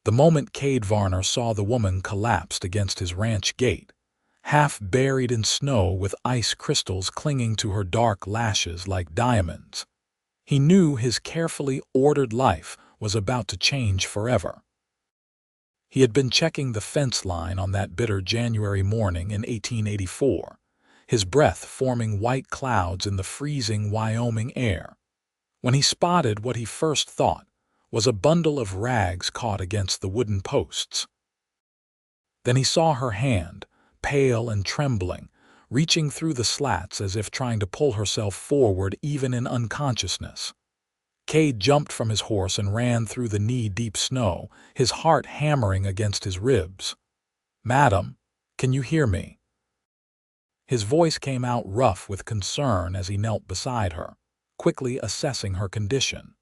The moment Cade Varner saw the woman collapsed against his ranch gate, half buried in snow with ice crystals clinging to her dark lashes like diamonds, he knew his carefully ordered life was about to change forever. He had been checking the fence line on that bitter January morning in 1884, his breath forming white clouds in the freezing Wyoming air, when he spotted what he first thought was a bundle of rags caught against the wooden posts. Then he saw her hand, pale and trembling, reaching through the slats as if trying to pull herself forward even in unconsciousness. Cade jumped from his horse and ran through the knee-deep snow, his heart hammering against his ribs. "Madam, can you hear me?" His voice came out rough with concern as he knelt beside her, quickly assessing her condition.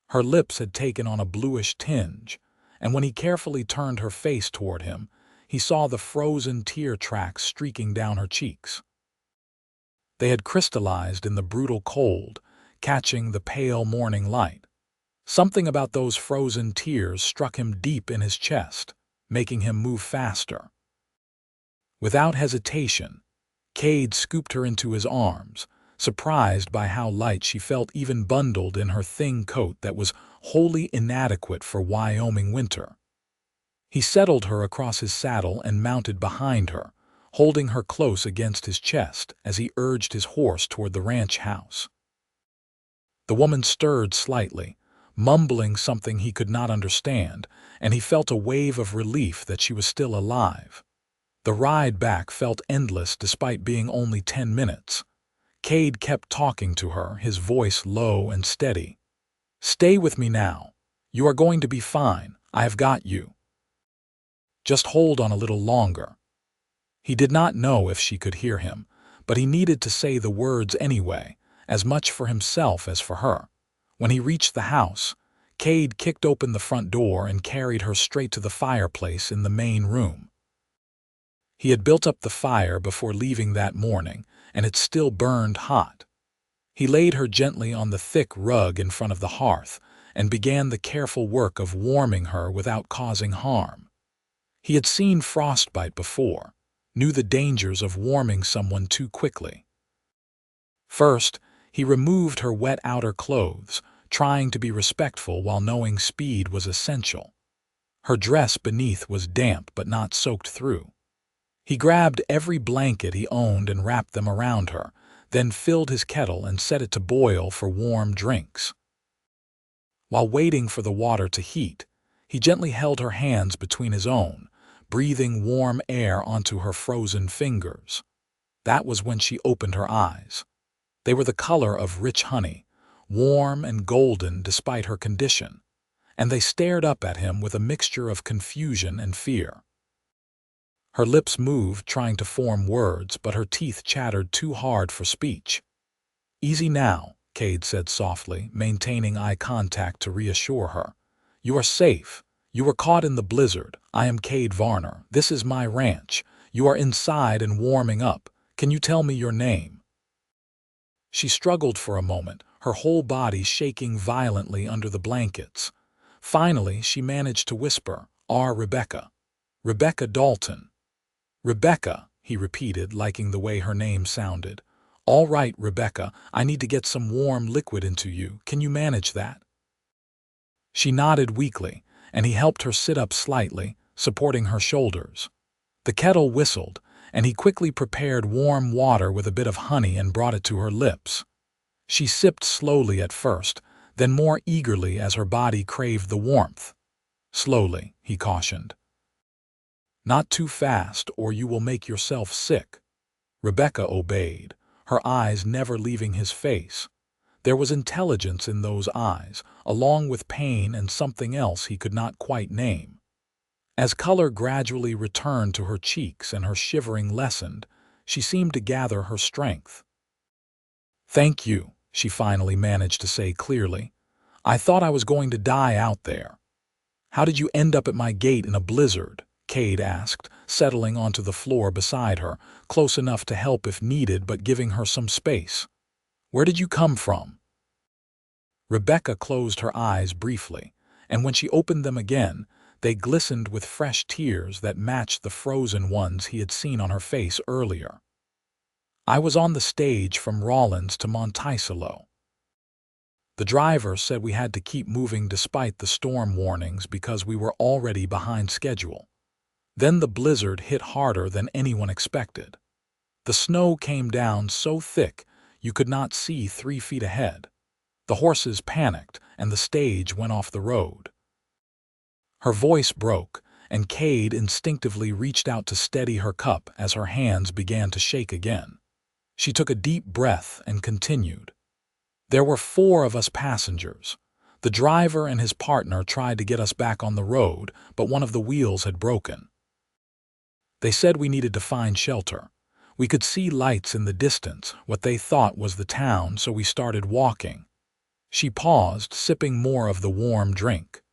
Her lips had taken on a bluish tinge, and when he carefully turned her face toward him, he saw the frozen tear tracks streaking down her cheeks. They had crystallized in the brutal cold, catching the pale morning light. Something about those frozen tears struck him deep in his chest, making him move faster. Without hesitation, Cade scooped her into his arms, surprised by how light she felt even bundled in her thin coat that was wholly inadequate for Wyoming winter. He settled her across his saddle and mounted behind her, holding her close against his chest as he urged his horse toward the ranch house. The woman stirred slightly, mumbling something he could not understand, and he felt a wave of relief that she was still alive. The ride back felt endless despite being only 10 minutes. Cade kept talking to her, his voice low and steady. "Stay with me now. You are going to be fine. I have got you. Just hold on a little longer." He did not know if she could hear him, but he needed to say the words anyway, as much for himself as for her. When he reached the house, Cade kicked open the front door and carried her straight to the fireplace in the main room. He had built up the fire before leaving that morning, and it still burned hot. He laid her gently on the thick rug in front of the hearth and began the careful work of warming her without causing harm. He had seen frostbite before, knew the dangers of warming someone too quickly. First, he removed her wet outer clothes, trying to be respectful while knowing speed was essential. Her dress beneath was damp but not soaked through. He grabbed every blanket he owned and wrapped them around her, then filled his kettle and set it to boil for warm drinks. While waiting for the water to heat, he gently held her hands between his own, breathing warm air onto her frozen fingers. That was when she opened her eyes. They were the color of rich honey, warm and golden despite her condition, and they stared up at him with a mixture of confusion and fear. Her lips moved, trying to form words, but her teeth chattered too hard for speech. "Easy now," Cade said softly, maintaining eye contact to reassure her. "You are safe. You were caught in the blizzard. I am Cade Varner. This is my ranch. You are inside and warming up. Can you tell me your name?" She struggled for a moment, her whole body shaking violently under the blankets. Finally, she managed to whisper, Rebecca. Rebecca Dalton." "Rebecca," he repeated, liking the way her name sounded. "All right, Rebecca, I need to get some warm liquid into you. Can you manage that?" She nodded weakly, and he helped her sit up slightly, supporting her shoulders. The kettle whistled, and he quickly prepared warm water with a bit of honey and brought it to her lips. She sipped slowly at first, then more eagerly as her body craved the warmth. "Slowly," he cautioned. "Not too fast, or you will make yourself sick." Rebecca obeyed, her eyes never leaving his face. There was intelligence in those eyes, along with pain and something else he could not quite name. As color gradually returned to her cheeks and her shivering lessened, she seemed to gather her strength. "Thank you," she finally managed to say clearly. "I thought I was going to die out there." "How did you end up at my gate in a blizzard?" Cade asked, settling onto the floor beside her, close enough to help if needed but giving her some space. "Where did you come from?" Rebecca closed her eyes briefly, and when she opened them again, They glistened with fresh tears that matched the frozen ones he had seen on her face earlier. I was on the stage from Rawlins to Monticello. The driver said we had to keep moving despite the storm warnings because we were already behind schedule. Then the blizzard hit harder than anyone expected. The snow came down so thick you could not see 3 feet ahead. The horses panicked and the stage went off the road. Her voice broke, and Cade instinctively reached out to steady her cup as her hands began to shake again. She took a deep breath and continued. There were 4 of us passengers. The driver and his partner tried to get us back on the road, but one of the wheels had broken. They said we needed to find shelter. We could see lights in the distance, what they thought was the town, so we started walking. She paused, sipping more of the warm drink.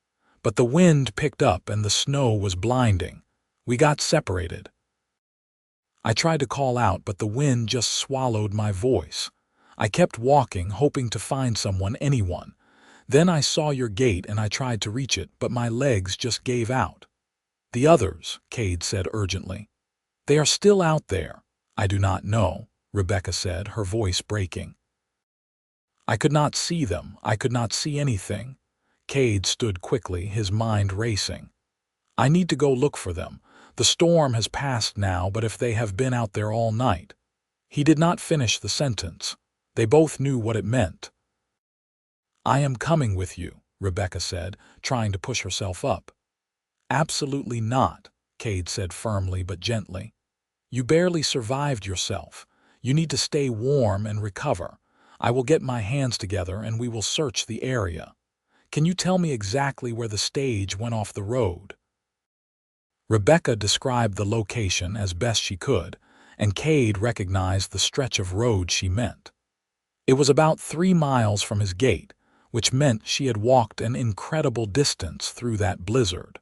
But the wind picked up and the snow was blinding. We got separated. I tried to call out, but the wind just swallowed my voice. I kept walking, hoping to find someone, anyone. Then I saw your gate and I tried to reach it, but my legs just gave out. The others, Cade said urgently. They are still out there. I do not know, Rebecca said, her voice breaking. I could not see them. I could not see anything. Cade stood quickly, his mind racing. I need to go look for them. The storm has passed now, but if they have been out there all night. He did not finish the sentence. They both knew what it meant. I am coming with you, Rebecca said, trying to push herself up. Absolutely not, Cade said firmly but gently. You barely survived yourself. You need to stay warm and recover. I will get my hands together and we will search the area. Can you tell me exactly where the stage went off the road? Rebecca described the location as best she could, and Cade recognized the stretch of road she meant. It was about 3 miles from his gate, which meant she had walked an incredible distance through that blizzard.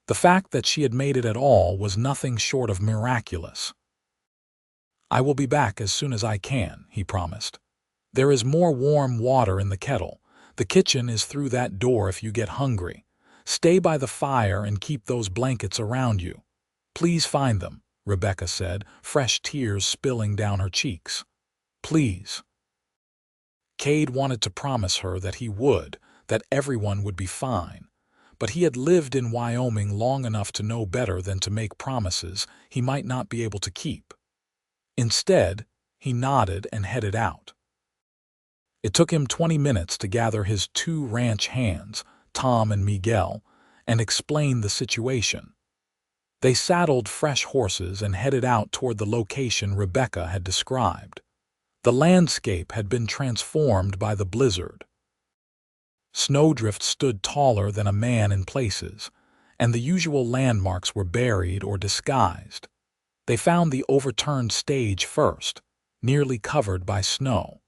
The fact that she had made it at all was nothing short of miraculous. I will be back as soon as I can, he promised. There is more warm water in the kettle. The kitchen is through that door if you get hungry. Stay by the fire and keep those blankets around you. Please find them, Rebecca said, fresh tears spilling down her cheeks. Please. Cade wanted to promise her that he would, that everyone would be fine. But he had lived in Wyoming long enough to know better than to make promises he might not be able to keep. Instead, he nodded and headed out. It took him 20 minutes to gather his 2 ranch hands, Tom and Miguel, and explain the situation. They saddled fresh horses and headed out toward the location Rebecca had described. The landscape had been transformed by the blizzard. Snowdrifts stood taller than a man in places, and the usual landmarks were buried or disguised. They found the overturned stage first, nearly covered by snow.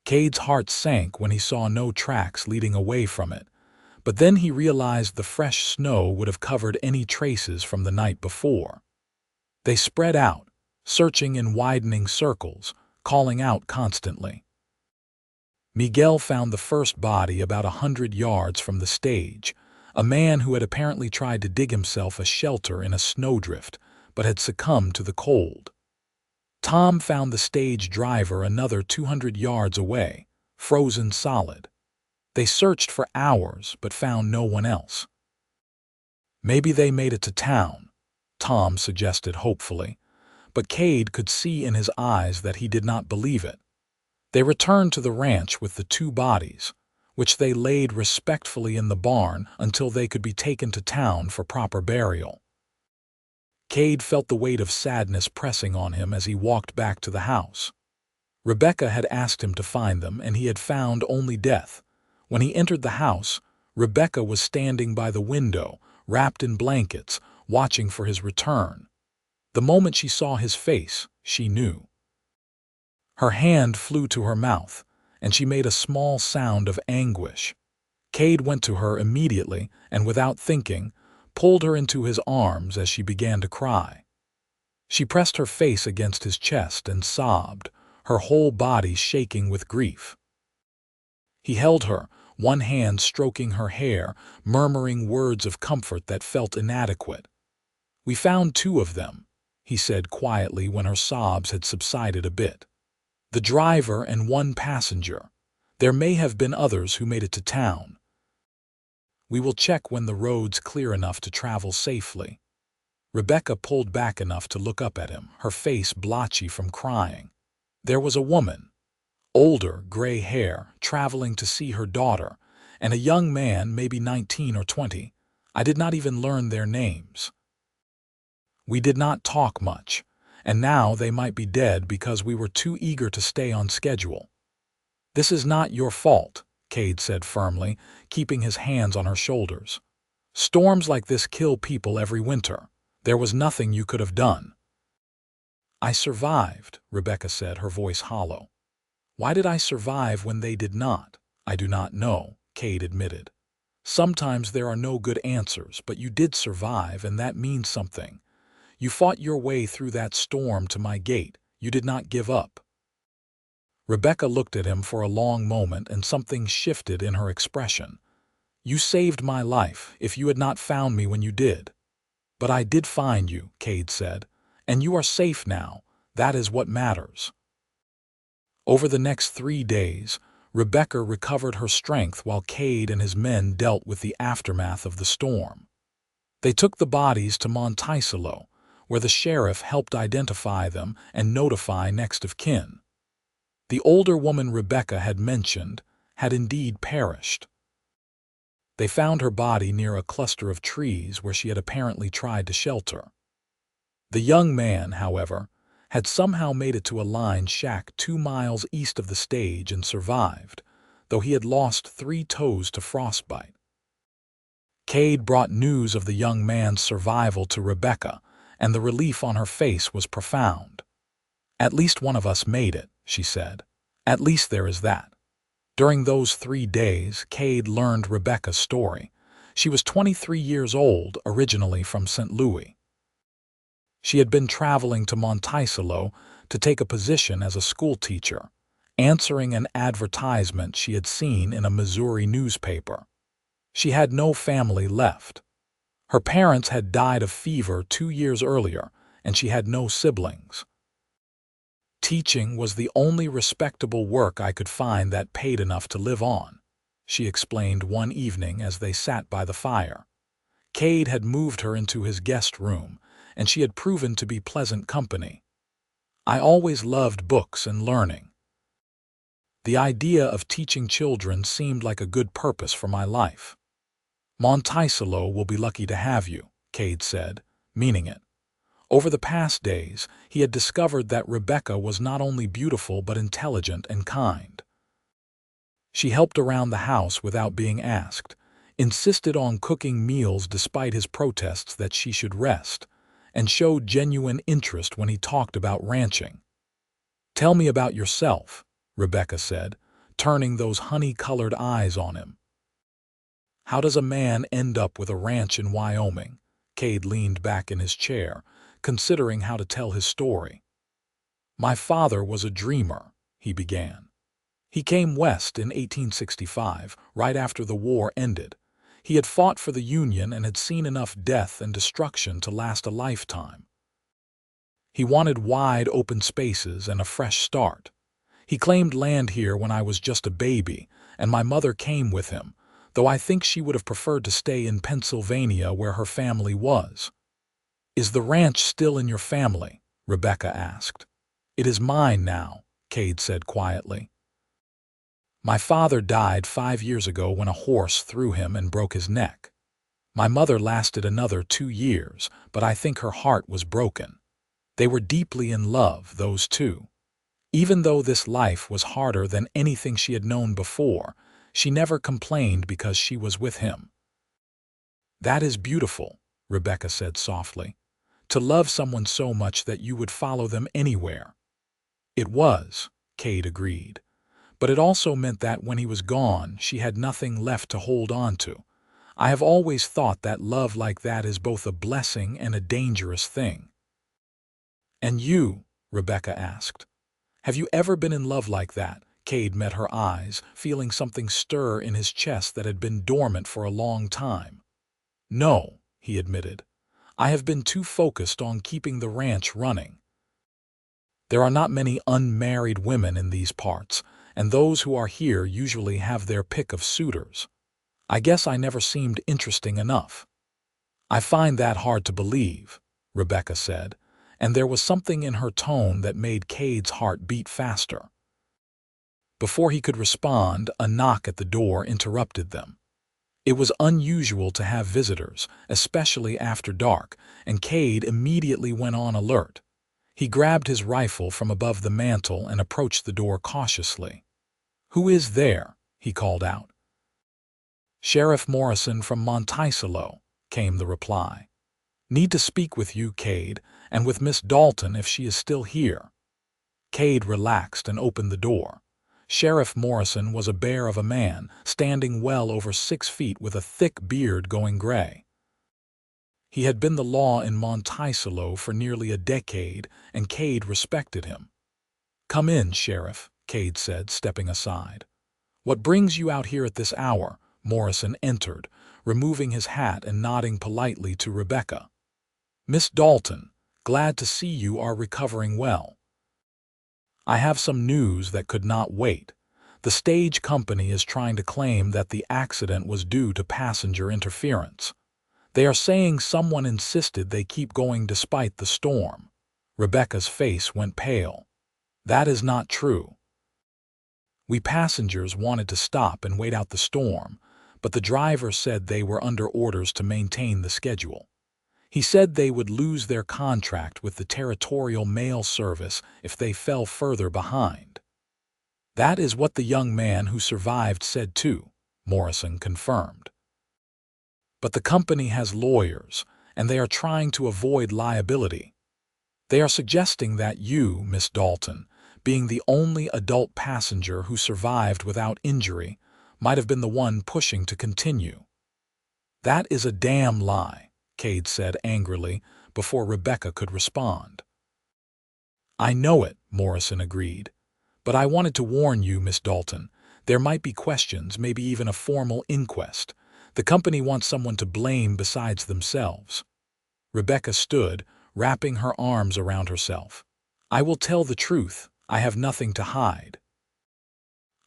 Cade's heart sank when he saw no tracks leading away from it, but then he realized the fresh snow would have covered any traces from the night before. They spread out, searching in widening circles, calling out constantly. Miguel found the first body about 100 yards from the stage, a man who had apparently tried to dig himself a shelter in a snowdrift, but had succumbed to the cold. Tom found the stage driver another 200 yards away, frozen solid. They searched for hours but found no one else. Maybe they made it to town, Tom suggested hopefully, but Cade could see in his eyes that he did not believe it. They returned to the ranch with the 2 bodies, which they laid respectfully in the barn until they could be taken to town for proper burial. Cade felt the weight of sadness pressing on him as he walked back to the house. Rebecca had asked him to find them, and he had found only death. When he entered the house, Rebecca was standing by the window, wrapped in blankets, watching for his return. The moment she saw his face, she knew. Her hand flew to her mouth, and she made a small sound of anguish. Cade went to her immediately and, without thinking, pulled her into his arms as she began to cry. She pressed her face against his chest and sobbed, her whole body shaking with grief. He held her, one hand stroking her hair, murmuring words of comfort that felt inadequate. "We found 2 of them," he said quietly when her sobs had subsided a bit. "The driver and 1 passenger. There may have been others who made it to town. We will check when the road's clear enough to travel safely." Rebecca pulled back enough to look up at him, her face blotchy from crying. There was a woman, older, gray hair, traveling to see her daughter, and a young man, maybe 19 or 20. I did not even learn their names. We did not talk much, and now they might be dead because we were too eager to stay on schedule. "This is not your fault," Cade said firmly, keeping his hands on her shoulders. "Storms like this kill people every winter. There was nothing you could have done." "I survived," Rebecca said, her voice hollow. "Why did I survive when they did not? I do not know," Cade admitted. "Sometimes there are no good answers, but you did survive, and that means something. You fought your way through that storm to my gate. You did not give up." Rebecca looked at him for a long moment, and something shifted in her expression. "You saved my life, if you had not found me when you did." "But I did find you," Cade said, "and you are safe now. That is what matters." Over the next 3 days, Rebecca recovered her strength while Cade and his men dealt with the aftermath of the storm. They took the bodies to Monticello, where the sheriff helped identify them and notify next of kin. The older woman Rebecca had mentioned had indeed perished. They found her body near a cluster of trees where she had apparently tried to shelter. The young man, however, had somehow made it to a line shack 2 miles east of the stage and survived, though he had lost 3 toes to frostbite. Cade brought news of the young man's survival to Rebecca, and the relief on her face was profound. "At least one of us made it," she said. "At least there is that." During those 3 days, Cade learned Rebecca's story. She was 23 years old, originally from St. Louis. She had been traveling to Monticello to take a position as a schoolteacher, answering an advertisement she had seen in a Missouri newspaper. She had no family left. Her parents had died of fever 2 years earlier, and she had no siblings. "Teaching was the only respectable work I could find that paid enough to live on," she explained one evening as they sat by the fire. Cade had moved her into his guest room, and she had proven to be pleasant company. "I always loved books and learning. The idea of teaching children seemed like a good purpose for my life." "Monticello will be lucky to have you," Cade said, meaning it. Over the past days, he had discovered that Rebecca was not only beautiful but intelligent and kind. She helped around the house without being asked, insisted on cooking meals despite his protests that she should rest, and showed genuine interest when he talked about ranching. "Tell me about yourself," Rebecca said, turning those honey-colored eyes on him. "How does a man end up with a ranch in Wyoming?" Cade leaned back in his chair, considering how to tell his story. "My father was a dreamer," he began. "He came west in 1865, right after the war ended. He had fought for the Union and had seen enough death and destruction to last a lifetime. He wanted wide open spaces and a fresh start. He claimed land here when I was just a baby, and my mother came with him, though I think she would have preferred to stay in Pennsylvania where her family was." "Is the ranch still in your family?" Rebecca asked. "It is mine now," Cade said quietly. "My father died 5 years ago when a horse threw him and broke his neck. My mother lasted another 2 years, but I think her heart was broken. They were deeply in love, those two. Even though this life was harder than anything she had known before, she never complained because she was with him." "That is beautiful," Rebecca said softly. "To love someone so much that you would follow them anywhere." "It was," Cade agreed. "But it also meant that when he was gone, she had nothing left to hold on to. I have always thought that love like that is both a blessing and a dangerous thing." "And you?" Rebecca asked. "Have you ever been in love like that?" Cade met her eyes, feeling something stir in his chest that had been dormant for a long time. "No," he admitted. "I have been too focused on keeping the ranch running. There are not many unmarried women in these parts, and those who are here usually have their pick of suitors. I guess I never seemed interesting enough." "I find that hard to believe," Rebecca said, and there was something in her tone that made Cade's heart beat faster. Before he could respond, a knock at the door interrupted them. It was unusual to have visitors, especially after dark, and Cade immediately went on alert. He grabbed his rifle from above the mantel and approached the door cautiously. "Who is there?" he called out. "Sheriff Morrison from Monticello," came the reply. "Need to speak with you, Cade, and with Miss Dalton if she is still here." Cade relaxed and opened the door. Sheriff Morrison was a bear of a man, standing well over 6 feet with a thick beard going gray. He had been the law in Monticello for nearly a decade, and Cade respected him. "Come in, Sheriff," Cade said, stepping aside. "What brings you out here at this hour?" Morrison entered, removing his hat and nodding politely to Rebecca. "Miss Dalton, glad to see you are recovering well. I have some news that could not wait. The stage company is trying to claim that the accident was due to passenger interference. They are saying someone insisted they keep going despite the storm." Rebecca's face went pale. "That is not true. We passengers wanted to stop and wait out the storm, but the driver said they were under orders to maintain the schedule. He said they would lose their contract with the territorial mail service if they fell further behind." "That is what the young man who survived said too," Morrison confirmed. "But the company has lawyers, and they are trying to avoid liability. They are suggesting that you, Miss Dalton, being the only adult passenger who survived without injury, might have been the one pushing to continue." "That is a damn lie," Cade said angrily, before Rebecca could respond. "I know it," Morrison agreed. "But I wanted to warn you, Miss Dalton. There might be questions, maybe even a formal inquest. The company wants someone to blame besides themselves." Rebecca stood, wrapping her arms around herself. "I will tell the truth. I have nothing to hide."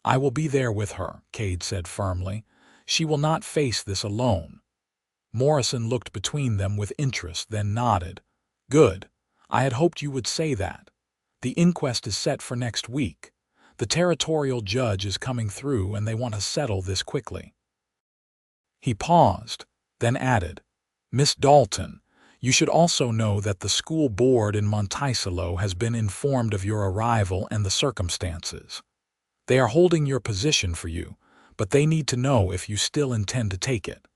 "I will be there with her," Cade said firmly. "She will not face this alone." Morrison looked between them with interest, then nodded. "Good. I had hoped you would say that. The inquest is set for next week. The territorial judge is coming through and they want to settle this quickly." He paused, then added, "Miss Dalton, you should also know that the school board in Monticello has been informed of your arrival and the circumstances. They are holding your position for you, but they need to know if you still intend to take it."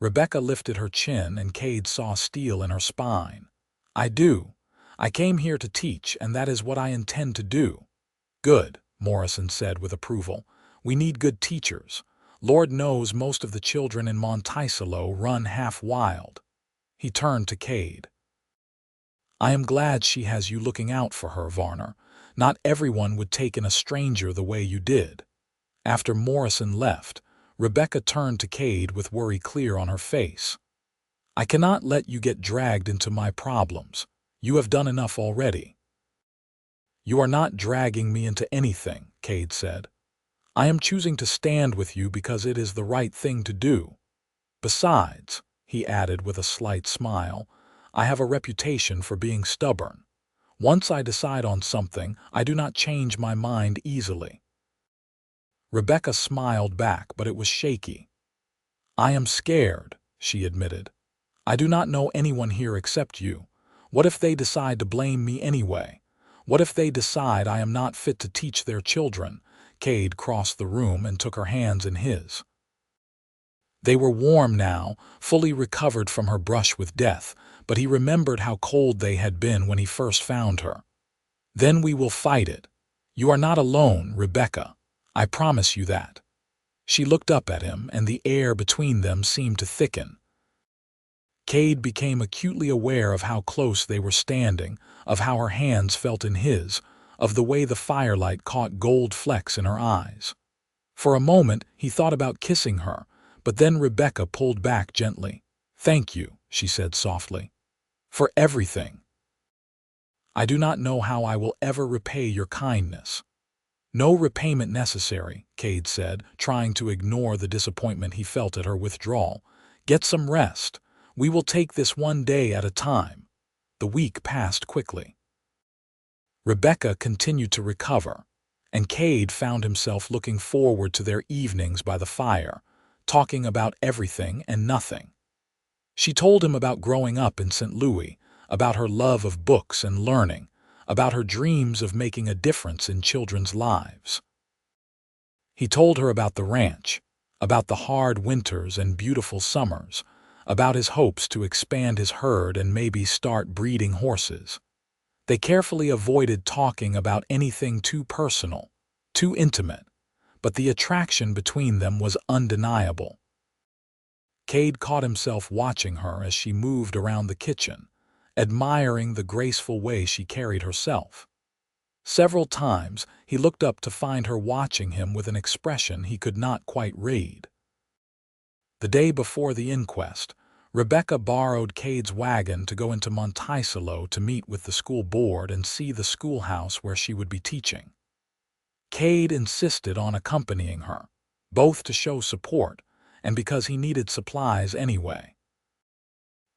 Rebecca lifted her chin and Cade saw steel in her spine. "I do. I came here to teach, and that is what I intend to do." "Good," Morrison said with approval. "We need good teachers. Lord knows most of the children in Monticello run half wild." He turned to Cade. "I am glad she has you looking out for her, Varner. Not everyone would take in a stranger the way you did." After Morrison left, Rebecca turned to Cade with worry clear on her face. "I cannot let you get dragged into my problems. You have done enough already." "You are not dragging me into anything," Cade said. "I am choosing to stand with you because it is the right thing to do. Besides," he added with a slight smile, "I have a reputation for being stubborn. Once I decide on something, I do not change my mind easily." Rebecca smiled back, but it was shaky. "I am scared," she admitted. "I do not know anyone here except you. What if they decide to blame me anyway? What if they decide I am not fit to teach their children?" Cade crossed the room and took her hands in his. They were warm now, fully recovered from her brush with death, but he remembered how cold they had been when he first found her. "Then we will fight it. You are not alone, Rebecca. I promise you that." She looked up at him, and the air between them seemed to thicken. Cade became acutely aware of how close they were standing, of how her hands felt in his, of the way the firelight caught gold flecks in her eyes. For a moment, he thought about kissing her, but then Rebecca pulled back gently. "Thank you," she said softly, "for everything. I do not know how I will ever repay your kindness." "No repayment necessary," Cade said, trying to ignore the disappointment he felt at her withdrawal. "Get some rest. We will take this one day at a time." The week passed quickly. Rebecca continued to recover, and Cade found himself looking forward to their evenings by the fire, talking about everything and nothing. She told him about growing up in St. Louis, about her love of books and learning, about her dreams of making a difference in children's lives. He told her about the ranch, about the hard winters and beautiful summers, about his hopes to expand his herd and maybe start breeding horses. They carefully avoided talking about anything too personal, too intimate, but the attraction between them was undeniable. Cade caught himself watching her as she moved around the kitchen, admiring the graceful way she carried herself. Several times he looked up to find her watching him with an expression he could not quite read. The day before the inquest, Rebecca borrowed Cade's wagon to go into Monticello to meet with the school board and see the schoolhouse where she would be teaching. Cade insisted on accompanying her, both to show support and because he needed supplies anyway.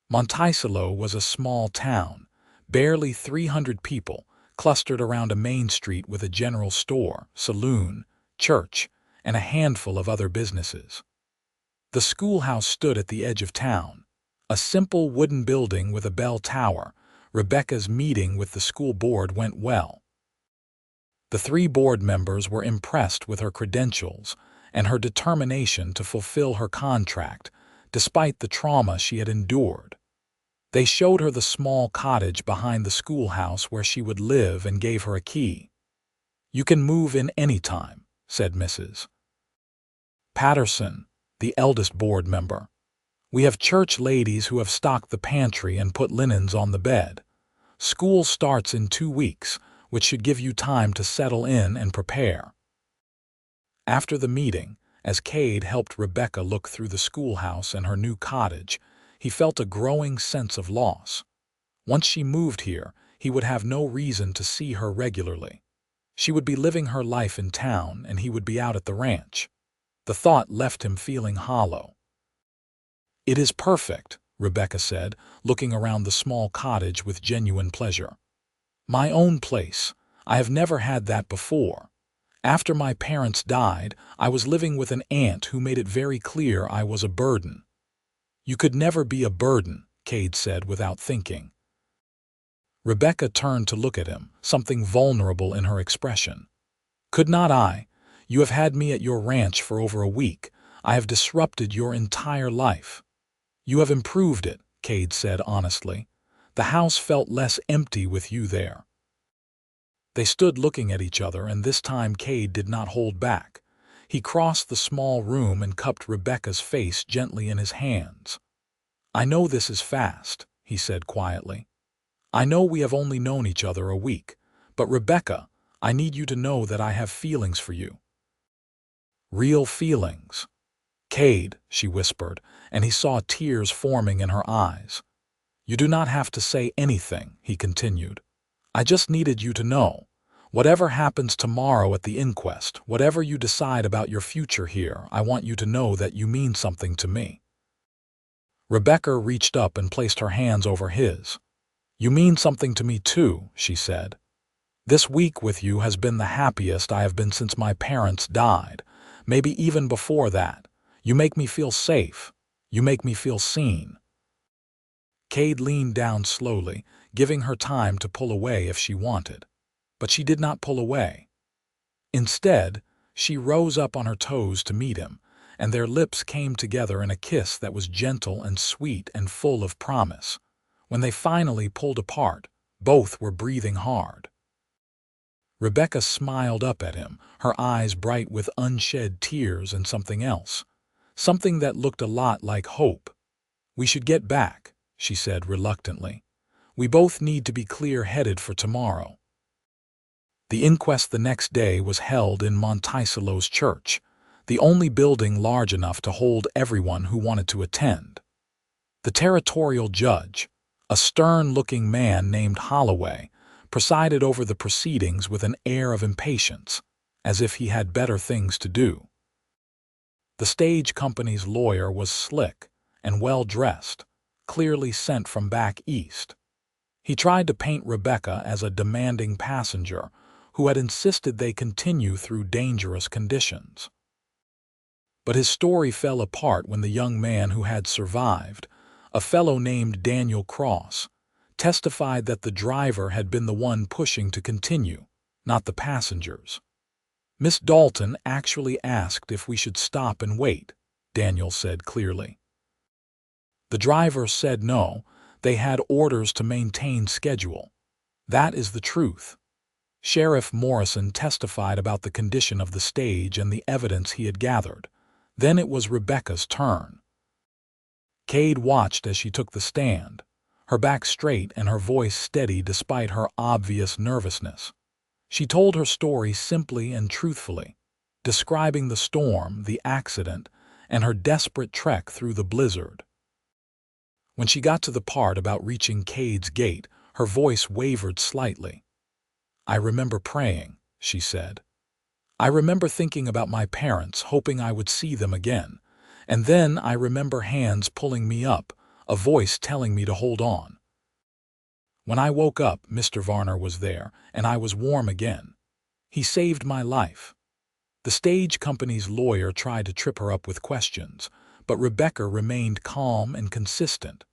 Monticello was a small town, barely 300 people, clustered around a main street with a general store, saloon, church, and a handful of other businesses. The schoolhouse stood at the edge of town, a simple wooden building with a bell tower. Rebecca's meeting with the school board went well. The 3 board members were impressed with her credentials and her determination to fulfill her contract, despite the trauma she had endured. They showed her the small cottage behind the schoolhouse where she would live and gave her a key. "You can move in any time," said Mrs. Patterson, the eldest board member. "We have church ladies who have stocked the pantry and put linens on the bed. School starts in 2 weeks, which should give you time to settle in and prepare." After the meeting, as Cade helped Rebecca look through the schoolhouse and her new cottage, he felt a growing sense of loss. Once she moved here, he would have no reason to see her regularly. She would be living her life in town, and he would be out at the ranch. The thought left him feeling hollow. "It is perfect," Rebecca said, looking around the small cottage with genuine pleasure. "My own place. I have never had that before. After my parents died, I was living with an aunt who made it very clear I was a burden." "You could never be a burden," Cade said without thinking. Rebecca turned to look at him, something vulnerable in her expression. "Could not I? You have had me at your ranch for over a week. I have disrupted your entire life." "You have improved it," Cade said honestly. "The house felt less empty with you there." They stood looking at each other, and this time Cade did not hold back. He crossed the small room and cupped Rebecca's face gently in his hands. "I know this is fast," he said quietly. "I know we have only known each other a week, but Rebecca, I need you to know that I have feelings for you." "Real feelings." "Cade," she whispered, and he saw tears forming in her eyes. "You do not have to say anything," he continued. "I just needed you to know. Whatever happens tomorrow at the inquest, whatever you decide about your future here, I want you to know that you mean something to me." Rebecca reached up and placed her hands over his. "You mean something to me too," she said. "This week with you has been the happiest I have been since my parents died, maybe even before that. You make me feel safe. You make me feel seen." Cade leaned down slowly, giving her time to pull away if she wanted. But she did not pull away. Instead, she rose up on her toes to meet him, and their lips came together in a kiss that was gentle and sweet and full of promise. When they finally pulled apart, both were breathing hard. Rebecca smiled up at him, her eyes bright with unshed tears and something else. Something that looked a lot like hope. "We should get back," she said reluctantly. "We both need to be clear-headed for tomorrow." The inquest the next day was held in Monticello's church, the only building large enough to hold everyone who wanted to attend. The territorial judge, a stern-looking man named Holloway, presided over the proceedings with an air of impatience, as if he had better things to do. The stage company's lawyer was slick and well-dressed, clearly sent from back east. He tried to paint Rebecca as a demanding passenger who had insisted they continue through dangerous conditions. But his story fell apart when the young man who had survived, a fellow named Daniel Cross, testified that the driver had been the one pushing to continue, not the passengers. "Miss Dalton actually asked if we should stop and wait," Daniel said clearly. The driver said no, they had orders to maintain schedule. That is the truth. Sheriff Morrison testified about the condition of the stage and the evidence he had gathered. Then it was Rebecca's turn. Cade watched as she took the stand, her back straight and her voice steady despite her obvious nervousness. She told her story simply and truthfully, describing the storm, the accident, and her desperate trek through the blizzard. When she got to the part about reaching Cade's gate, her voice wavered slightly. "I remember praying," she said. "I remember thinking about my parents, hoping I would see them again. And then I remember hands pulling me up, a voice telling me to hold on. When I woke up, Mr. Varner was there, and I was warm again. He saved my life." The stage company's lawyer tried to trip her up with questions, but Rebecca remained calm and consistent.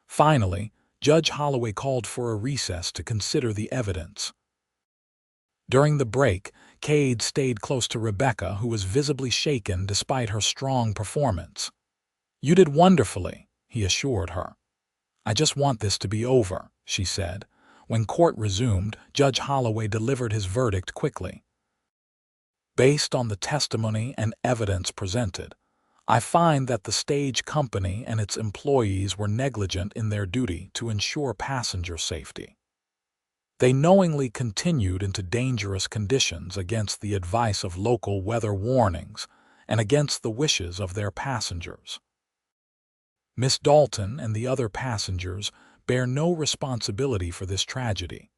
Finally, Judge Holloway called for a recess to consider the evidence. During the break, Cade stayed close to Rebecca, who was visibly shaken despite her strong performance. "You did wonderfully," he assured her. "I just want this to be over," she said. When court resumed, Judge Holloway delivered his verdict quickly. "Based on the testimony and evidence presented, I find that the stage company and its employees were negligent in their duty to ensure passenger safety. They knowingly continued into dangerous conditions against the advice of local weather warnings and against the wishes of their passengers. Miss Dalton and the other passengers bear no responsibility for this tragedy.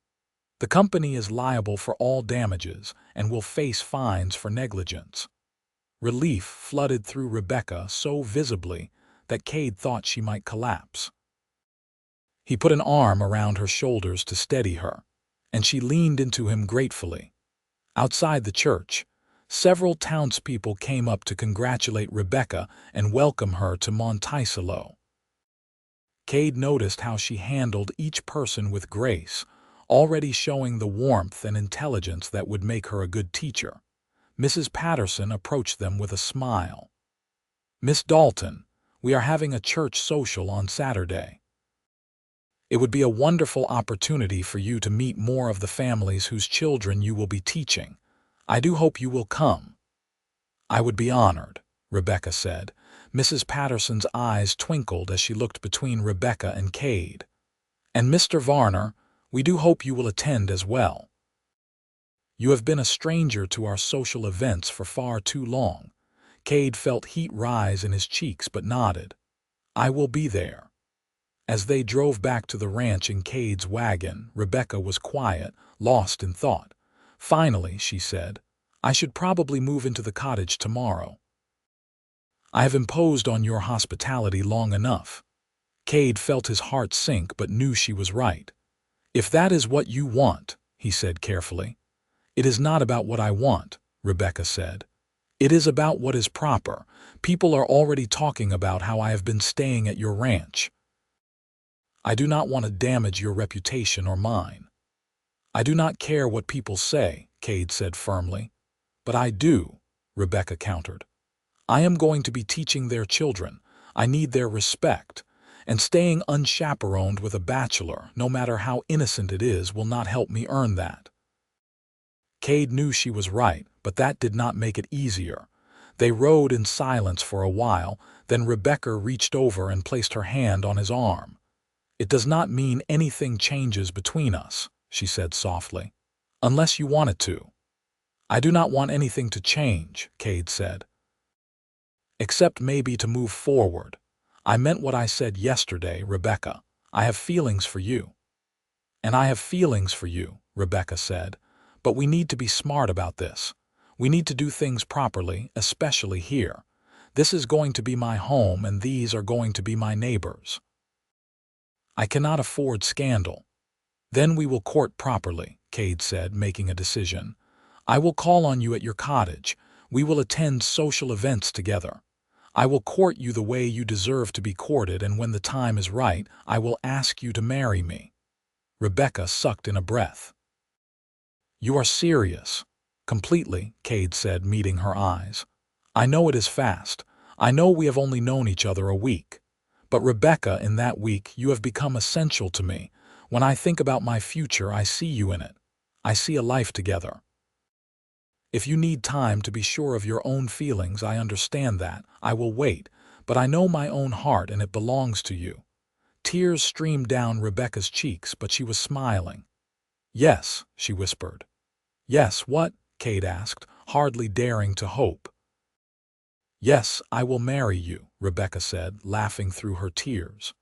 The company is liable for all damages and will face fines for negligence." Relief flooded through Rebecca so visibly that Cade thought she might collapse. He put an arm around her shoulders to steady her, and she leaned into him gratefully. Outside the church, several townspeople came up to congratulate Rebecca and welcome her to Monticello. Cade noticed how she handled each person with grace, already showing the warmth and intelligence that would make her a good teacher. Mrs. Patterson approached them with a smile. "Miss Dalton, we are having a church social on Saturday. It would be a wonderful opportunity for you to meet more of the families whose children you will be teaching. I do hope you will come." "I would be honored," Rebecca said. Mrs. Patterson's eyes twinkled as she looked between Rebecca and Cade. "And Mr. Varner, we do hope you will attend as well. You have been a stranger to our social events for far too long." Cade felt heat rise in his cheeks but nodded. "I will be there." As they drove back to the ranch in Cade's wagon, Rebecca was quiet, lost in thought. Finally, she said, "I should probably move into the cottage tomorrow. I have imposed on your hospitality long enough." Cade felt his heart sink but knew she was right. "If that is what you want," he said carefully. "It is not about what I want," Rebecca said. "It is about what is proper. People are already talking about how I have been staying at your ranch. I do not want to damage your reputation or mine." "I do not care what people say," Cade said firmly. "But I do," Rebecca countered. "I am going to be teaching their children. I need their respect. And staying unchaperoned with a bachelor, no matter how innocent it is, will not help me earn that." Cade knew she was right, but that did not make it easier. They rode in silence for a while, then Rebecca reached over and placed her hand on his arm. "It does not mean anything changes between us," she said softly. Unless you want it to. I do not want anything to change, Cade said. Except maybe to move forward. I meant what I said yesterday, Rebecca. I have feelings for you. And I have feelings for you, Rebecca said. But we need to be smart about this. We need to do things properly, especially here. This is going to be my home and these are going to be my neighbors. I cannot afford scandal. Then we will court properly, Cade said, making a decision. I will call on you at your cottage. We will attend social events together. I will court you the way you deserve to be courted, and when the time is right, I will ask you to marry me. Rebecca sucked in a breath. You are serious. Completely, Cade said, meeting her eyes. I know it is fast. I know we have only known each other a week. But Rebecca, in that week, you have become essential to me. When I think about my future, I see you in it. I see a life together. If you need time to be sure of your own feelings, I understand that. I will wait, but I know my own heart and it belongs to you. Tears streamed down Rebecca's cheeks, but she was smiling. Yes, she whispered. Yes, what? Cade asked, hardly daring to hope. Yes, I will marry you, Rebecca said, laughing through her tears.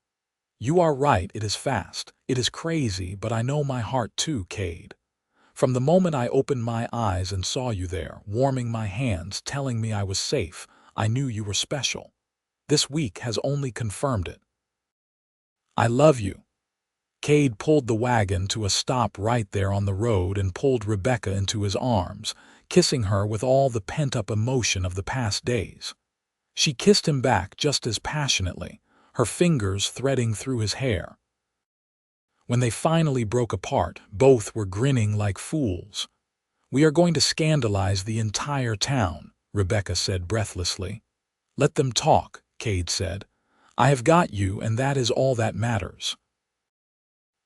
You are right, it is fast. It is crazy, but I know my heart too, Cade. From the moment I opened my eyes and saw you there, warming my hands, telling me I was safe, I knew you were special. This week has only confirmed it. I love you. Cade pulled the wagon to a stop right there on the road and pulled Rebecca into his arms, kissing her with all the pent-up emotion of the past days. She kissed him back just as passionately, her fingers threading through his hair. When they finally broke apart, both were grinning like fools. We are going to scandalize the entire town, Rebecca said breathlessly. Let them talk, Cade said. I have got you, and that is all that matters.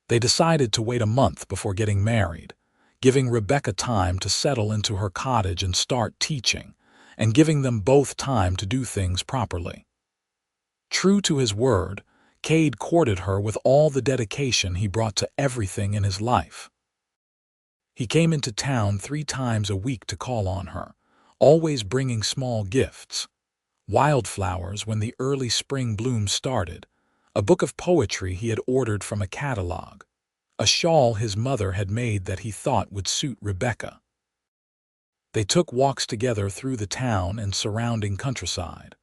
They decided to wait a month before getting married, giving Rebecca time to settle into her cottage and start teaching, and giving them both time to do things properly. True to his word, Cade courted her with all the dedication he brought to everything in his life. He came into town 3 times a week to call on her, always bringing small gifts. Wildflowers when the early spring bloom started, a book of poetry he had ordered from a catalog, a shawl his mother had made that he thought would suit Rebecca. They took walks together through the town and surrounding countryside,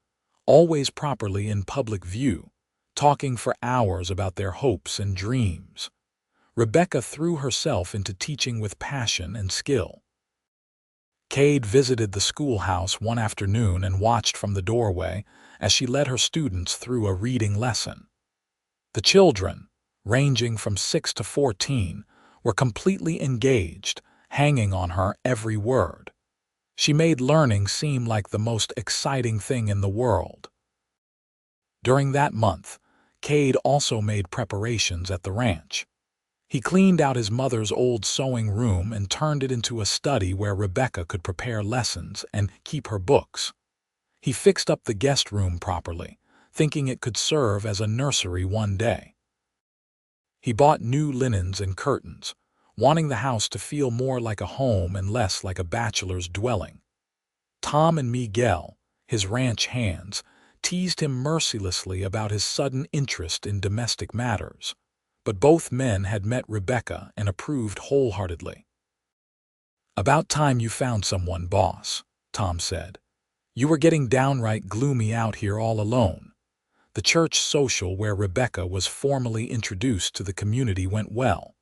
always properly in public view, talking for hours about their hopes and dreams. Rebecca threw herself into teaching with passion and skill. Cade visited the schoolhouse one afternoon and watched from the doorway as she led her students through a reading lesson. The children, ranging from 6 to 14, were completely engaged, hanging on her every word. She made learning seem like the most exciting thing in the world. During that month, Cade also made preparations at the ranch. He cleaned out his mother's old sewing room and turned it into a study where Rebecca could prepare lessons and keep her books. He fixed up the guest room properly, thinking it could serve as a nursery one day. He bought new linens and curtains, wanting the house to feel more like a home and less like a bachelor's dwelling. Tom and Miguel, his ranch hands, teased him mercilessly about his sudden interest in domestic matters, but both men had met Rebecca and approved wholeheartedly. About time you found someone, boss, Tom said. You were getting downright gloomy out here all alone. The church social where Rebecca was formally introduced to the community went well.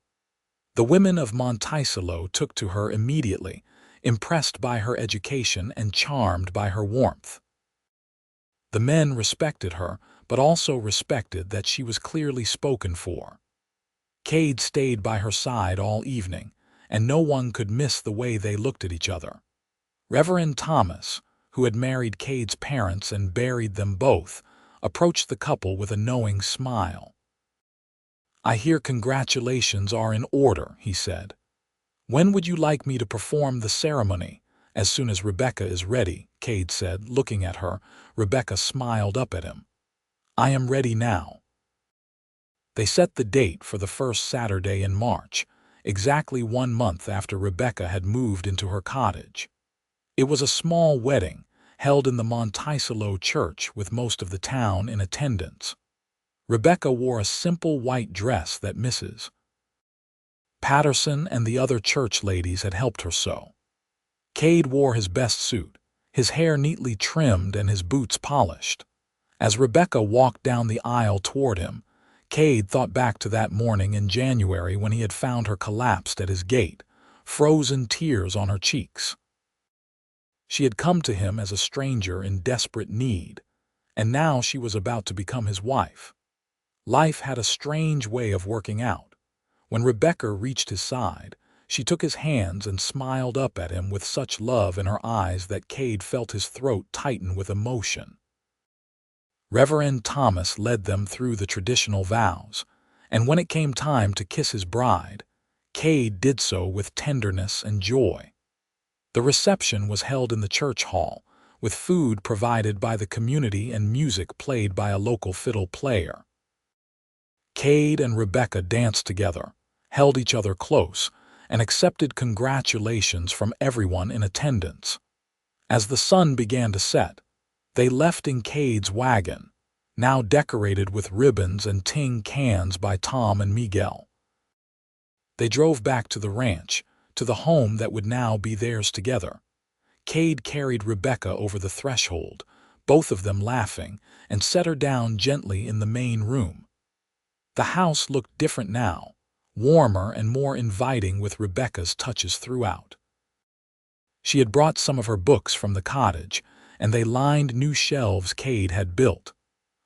The women of Monticello took to her immediately, impressed by her education and charmed by her warmth. The men respected her, but also respected that she was clearly spoken for. Cade stayed by her side all evening, and no one could miss the way they looked at each other. Reverend Thomas, who had married Cade's parents and buried them both, approached the couple with a knowing smile. I hear congratulations are in order, he said. When would you like me to perform the ceremony? As soon as Rebecca is ready, Cade said, looking at her. Rebecca smiled up at him. I am ready now. They set the date for the first Saturday in March. exactly 1 month after Rebecca had moved into her cottage. It was a small wedding, held in the Monticello church with most of the town in attendance. Rebecca wore a simple white dress that Mrs. Patterson and the other church ladies had helped her sew. Cade wore his best suit, his hair neatly trimmed and his boots polished. As Rebecca walked down the aisle toward him, Cade thought back to that morning in January when he had found her collapsed at his gate, frozen tears on her cheeks. She had come to him as a stranger in desperate need, and now she was about to become his wife. Life had a strange way of working out. When Rebecca reached his side, she took his hands and smiled up at him with such love in her eyes that Cade felt his throat tighten with emotion. Reverend Thomas led them through the traditional vows, and when it came time to kiss his bride, Cade did so with tenderness and joy. The reception was held in the church hall, with food provided by the community and music played by a local fiddle player. Cade and Rebecca danced together, held each other close, and accepted congratulations from everyone in attendance. As the sun began to set, they left in Cade's wagon, now decorated with ribbons and tin cans by Tom and Miguel. They drove back to the ranch, to the home that would now be theirs together. Cade carried Rebecca over the threshold, both of them laughing, and set her down gently in the main room. The house looked different now, warmer and more inviting with Rebecca's touches throughout. She had brought some of her books from the cottage, and they lined new shelves Cade had built.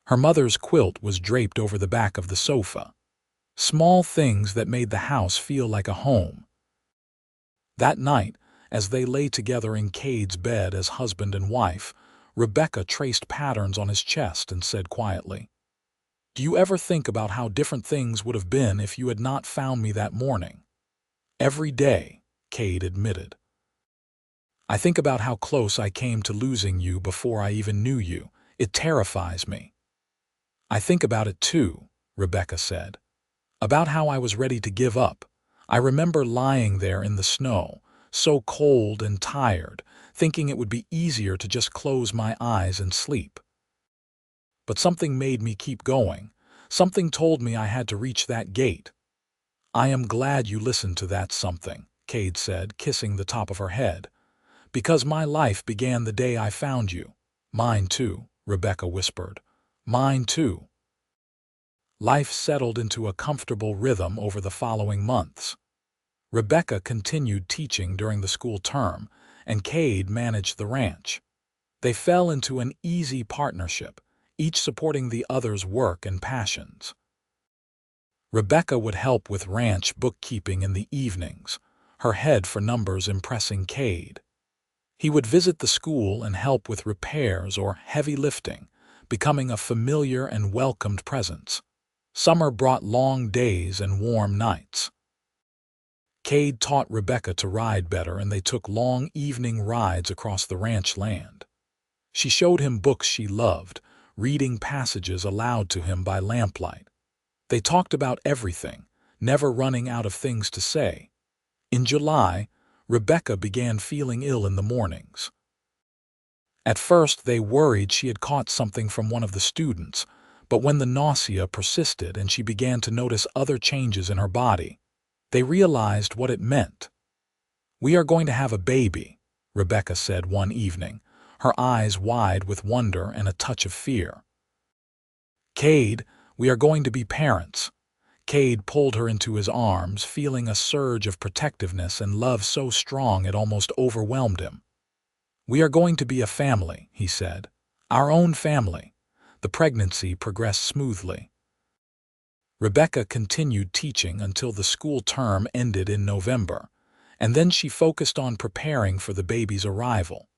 Her mother's quilt was draped over the back of the sofa. Small things that made the house feel like a home. That night, as they lay together in Cade's bed as husband and wife, Rebecca traced patterns on his chest and said quietly, "Do you ever think about how different things would have been if you had not found me that morning?" "Every day," Cade admitted. "I think about how close I came to losing you before I even knew you. It terrifies me." "I think about it too," Rebecca said. "About how I was ready to give up. I remember lying there in the snow, so cold and tired, thinking it would be easier to just close my eyes and sleep. But something made me keep going. Something told me I had to reach that gate." "I am glad you listened to that something," Cade said, kissing the top of her head. "Because my life began the day I found you." "Mine too," Rebecca whispered. "Mine too." Life settled into a comfortable rhythm over the following months. Rebecca continued teaching during the school term, and Cade managed the ranch. They fell into an easy partnership, each supporting the other's work and passions. Rebecca would help with ranch bookkeeping in the evenings, her head for numbers impressing Cade. He would visit the school and help with repairs or heavy lifting, becoming a familiar and welcomed presence. Summer brought long days and warm nights. Cade taught Rebecca to ride better, and they took long evening rides across the ranch land. She showed him books she loved, reading passages aloud to him by lamplight. They talked about everything, never running out of things to say. In July, Rebecca began feeling ill in the mornings. At first, they worried she had caught something from one of the students, but when the nausea persisted and she began to notice other changes in her body, they realized what it meant. "We are going to have a baby," Rebecca said one evening, her eyes wide with wonder and a touch of fear. "Cade, we are going to be parents." Cade pulled her into his arms, feeling a surge of protectiveness and love so strong it almost overwhelmed him. "We are going to be a family," he said. "Our own family." The pregnancy progressed smoothly. Rebecca continued teaching until the school term ended in November, and then she focused on preparing for the baby's arrival.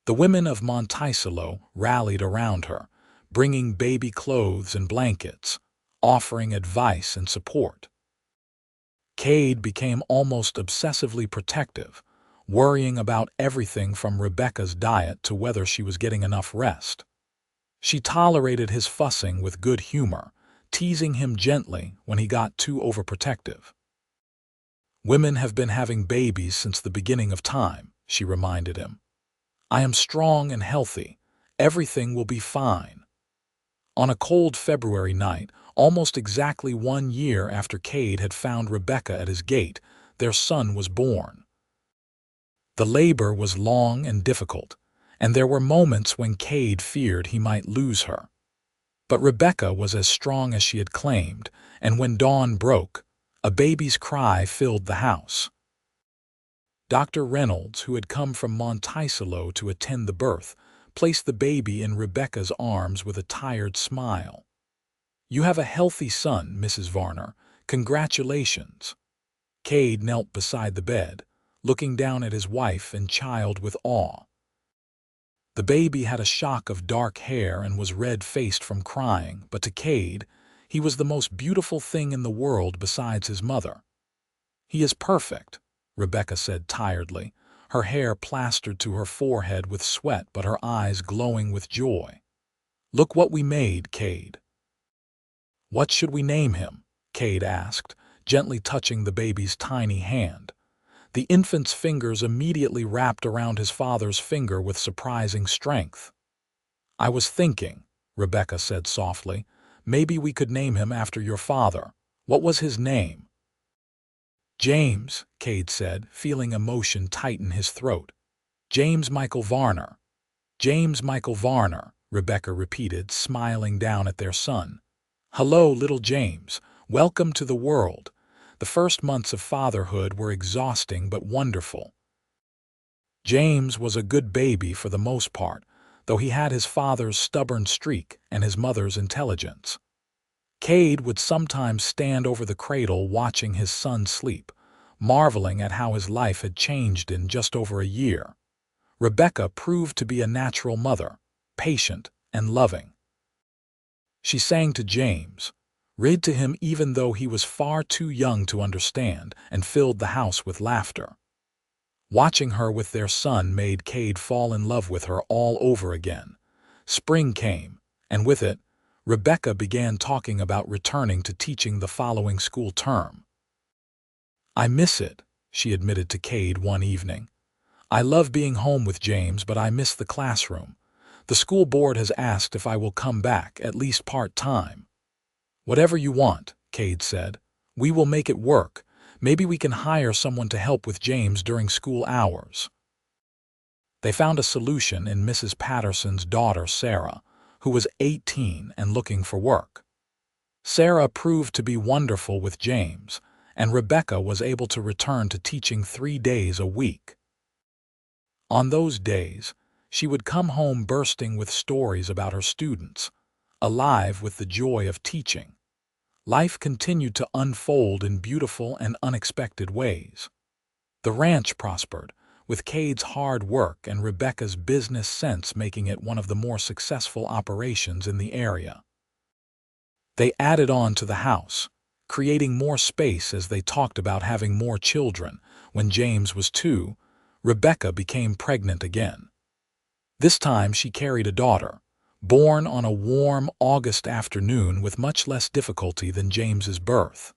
The women of Monticello rallied around her, bringing baby clothes and blankets, offering advice and support. Cade became almost obsessively protective, worrying about everything from Rebecca's diet to whether she was getting enough rest. She tolerated his fussing with good humor, teasing him gently when he got too overprotective. Women have been having babies since the beginning of time, she reminded him. I am strong and healthy. Everything will be fine. On a cold February night, almost exactly 1 year after Cade had found Rebecca at his gate, their son was born. The labor was long and difficult, and there were moments when Cade feared he might lose her. But Rebecca was as strong as she had claimed, and when dawn broke, a baby's cry filled the house. Dr. Reynolds, who had come from Monticello to attend the birth, placed the baby in Rebecca's arms with a tired smile. You have a healthy son, Mrs. Varner. Congratulations. Cade knelt beside the bed, looking down at his wife and child with awe. The baby had a shock of dark hair and was red-faced from crying, but to Cade, he was the most beautiful thing in the world besides his mother. He is perfect, Rebecca said tiredly, her hair plastered to her forehead with sweat but her eyes glowing with joy. Look what we made, Cade. What should we name him? Cade asked, gently touching the baby's tiny hand. The infant's fingers immediately wrapped around his father's finger with surprising strength. I was thinking, Rebecca said softly, maybe we could name him after your father. What was his name? James, Cade said, feeling emotion tighten his throat. James Michael Varner. James Michael Varner, Rebecca repeated, smiling down at their son. Hello, little James. Welcome to the world. The first months of fatherhood were exhausting but wonderful. James was a good baby for the most part, though he had his father's stubborn streak and his mother's intelligence. Cade would sometimes stand over the cradle watching his son sleep, marveling at how his life had changed in just over a year. Rebecca proved to be a natural mother, patient and loving. She sang to James, read to him even though he was far too young to understand, and filled the house with laughter. Watching her with their son made Cade fall in love with her all over again. Spring came, and with it, Rebecca began talking about returning to teaching the following school term. I miss it, she admitted to Cade one evening. I love being home with James, but I miss the classroom. The school board has asked if I will come back, at least part-time. Whatever you want, Cade said. We will make it work. Maybe we can hire someone to help with James during school hours. They found a solution in Mrs. Patterson's daughter, Sarah, who was 18 and looking for work. Sarah proved to be wonderful with James, and Rebecca was able to return to teaching 3 days a week. On those days, she would come home bursting with stories about her students, alive with the joy of teaching. Life continued to unfold in beautiful and unexpected ways. The ranch prospered, with Cade's hard work and Rebecca's business sense making it one of the more successful operations in the area. They added on to the house, creating more space as they talked about having more children. When James was 2, Rebecca became pregnant again. This time she carried a daughter, born on a warm August afternoon with much less difficulty than James's birth.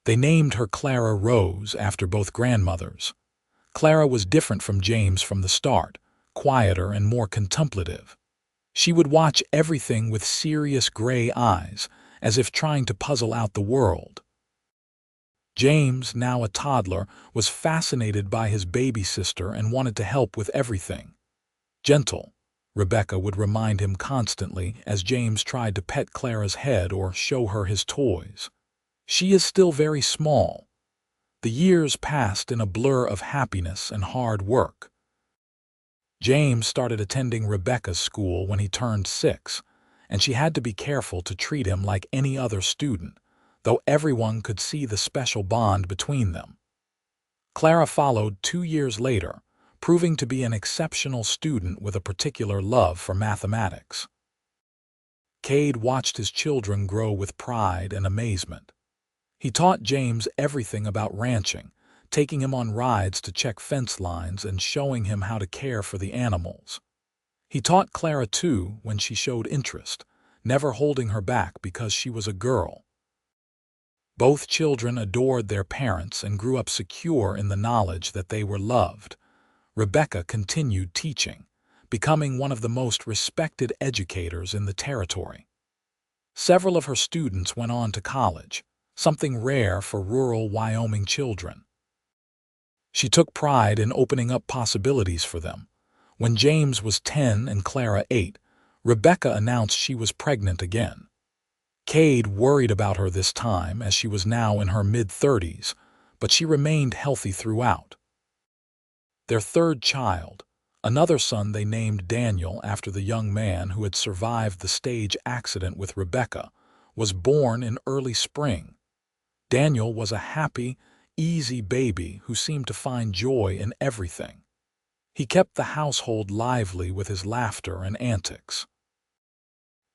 They named her Clara Rose after both grandmothers. Clara was different from James from the start, quieter and more contemplative. She would watch everything with serious gray eyes, as if trying to puzzle out the world. James, now a toddler, was fascinated by his baby sister and wanted to help with everything. Gentle, Rebecca would remind him constantly as James tried to pet Clara's head or show her his toys. She is still very small. The years passed in a blur of happiness and hard work. James started attending Rebecca's school when he turned 6, and she had to be careful to treat him like any other student, though everyone could see the special bond between them. Clara followed 2 years later, proving to be an exceptional student with a particular love for mathematics. Cade watched his children grow with pride and amazement. He taught James everything about ranching, taking him on rides to check fence lines and showing him how to care for the animals. He taught Clara too when she showed interest, never holding her back because she was a girl. Both children adored their parents and grew up secure in the knowledge that they were loved. Rebecca continued teaching, becoming one of the most respected educators in the territory. Several of her students went on to college, something rare for rural Wyoming children. She took pride in opening up possibilities for them. When James was 10 and Clara 8, Rebecca announced she was pregnant again. Cade worried about her this time, as she was now in her mid-30s, but she remained healthy throughout. Their third child, another son they named Daniel after the young man who had survived the stage accident with Rebecca, was born in early spring. Daniel was a happy, easy baby who seemed to find joy in everything. He kept the household lively with his laughter and antics.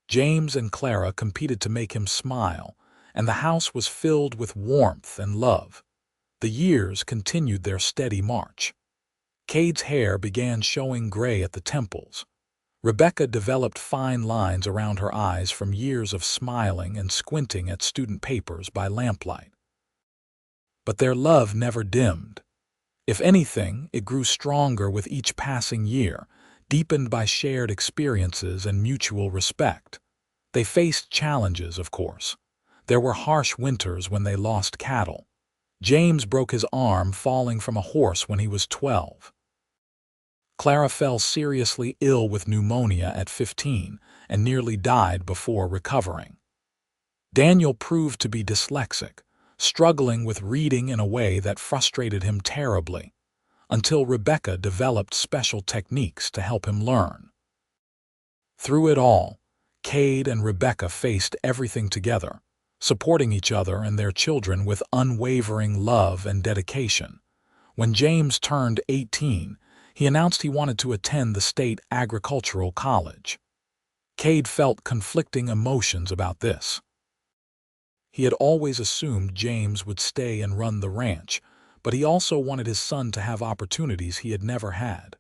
James and Clara competed to make him smile, and the house was filled with warmth and love. The years continued their steady march. Cade's hair began showing gray at the temples. Rebecca developed fine lines around her eyes from years of smiling and squinting at student papers by lamplight. But their love never dimmed. If anything, it grew stronger with each passing year, deepened by shared experiences and mutual respect. They faced challenges, of course. There were harsh winters when they lost cattle. James broke his arm falling from a horse when he was 12. Clara fell seriously ill with pneumonia at 15 and nearly died before recovering. Daniel proved to be dyslexic, struggling with reading in a way that frustrated him terribly, until Rebecca developed special techniques to help him learn. Through it all, Cade and Rebecca faced everything together, supporting each other and their children with unwavering love and dedication. When James turned 18, he announced he wanted to attend the state agricultural college. Cade felt conflicting emotions about this. He had always assumed James would stay and run the ranch, but he also wanted his son to have opportunities he had never had.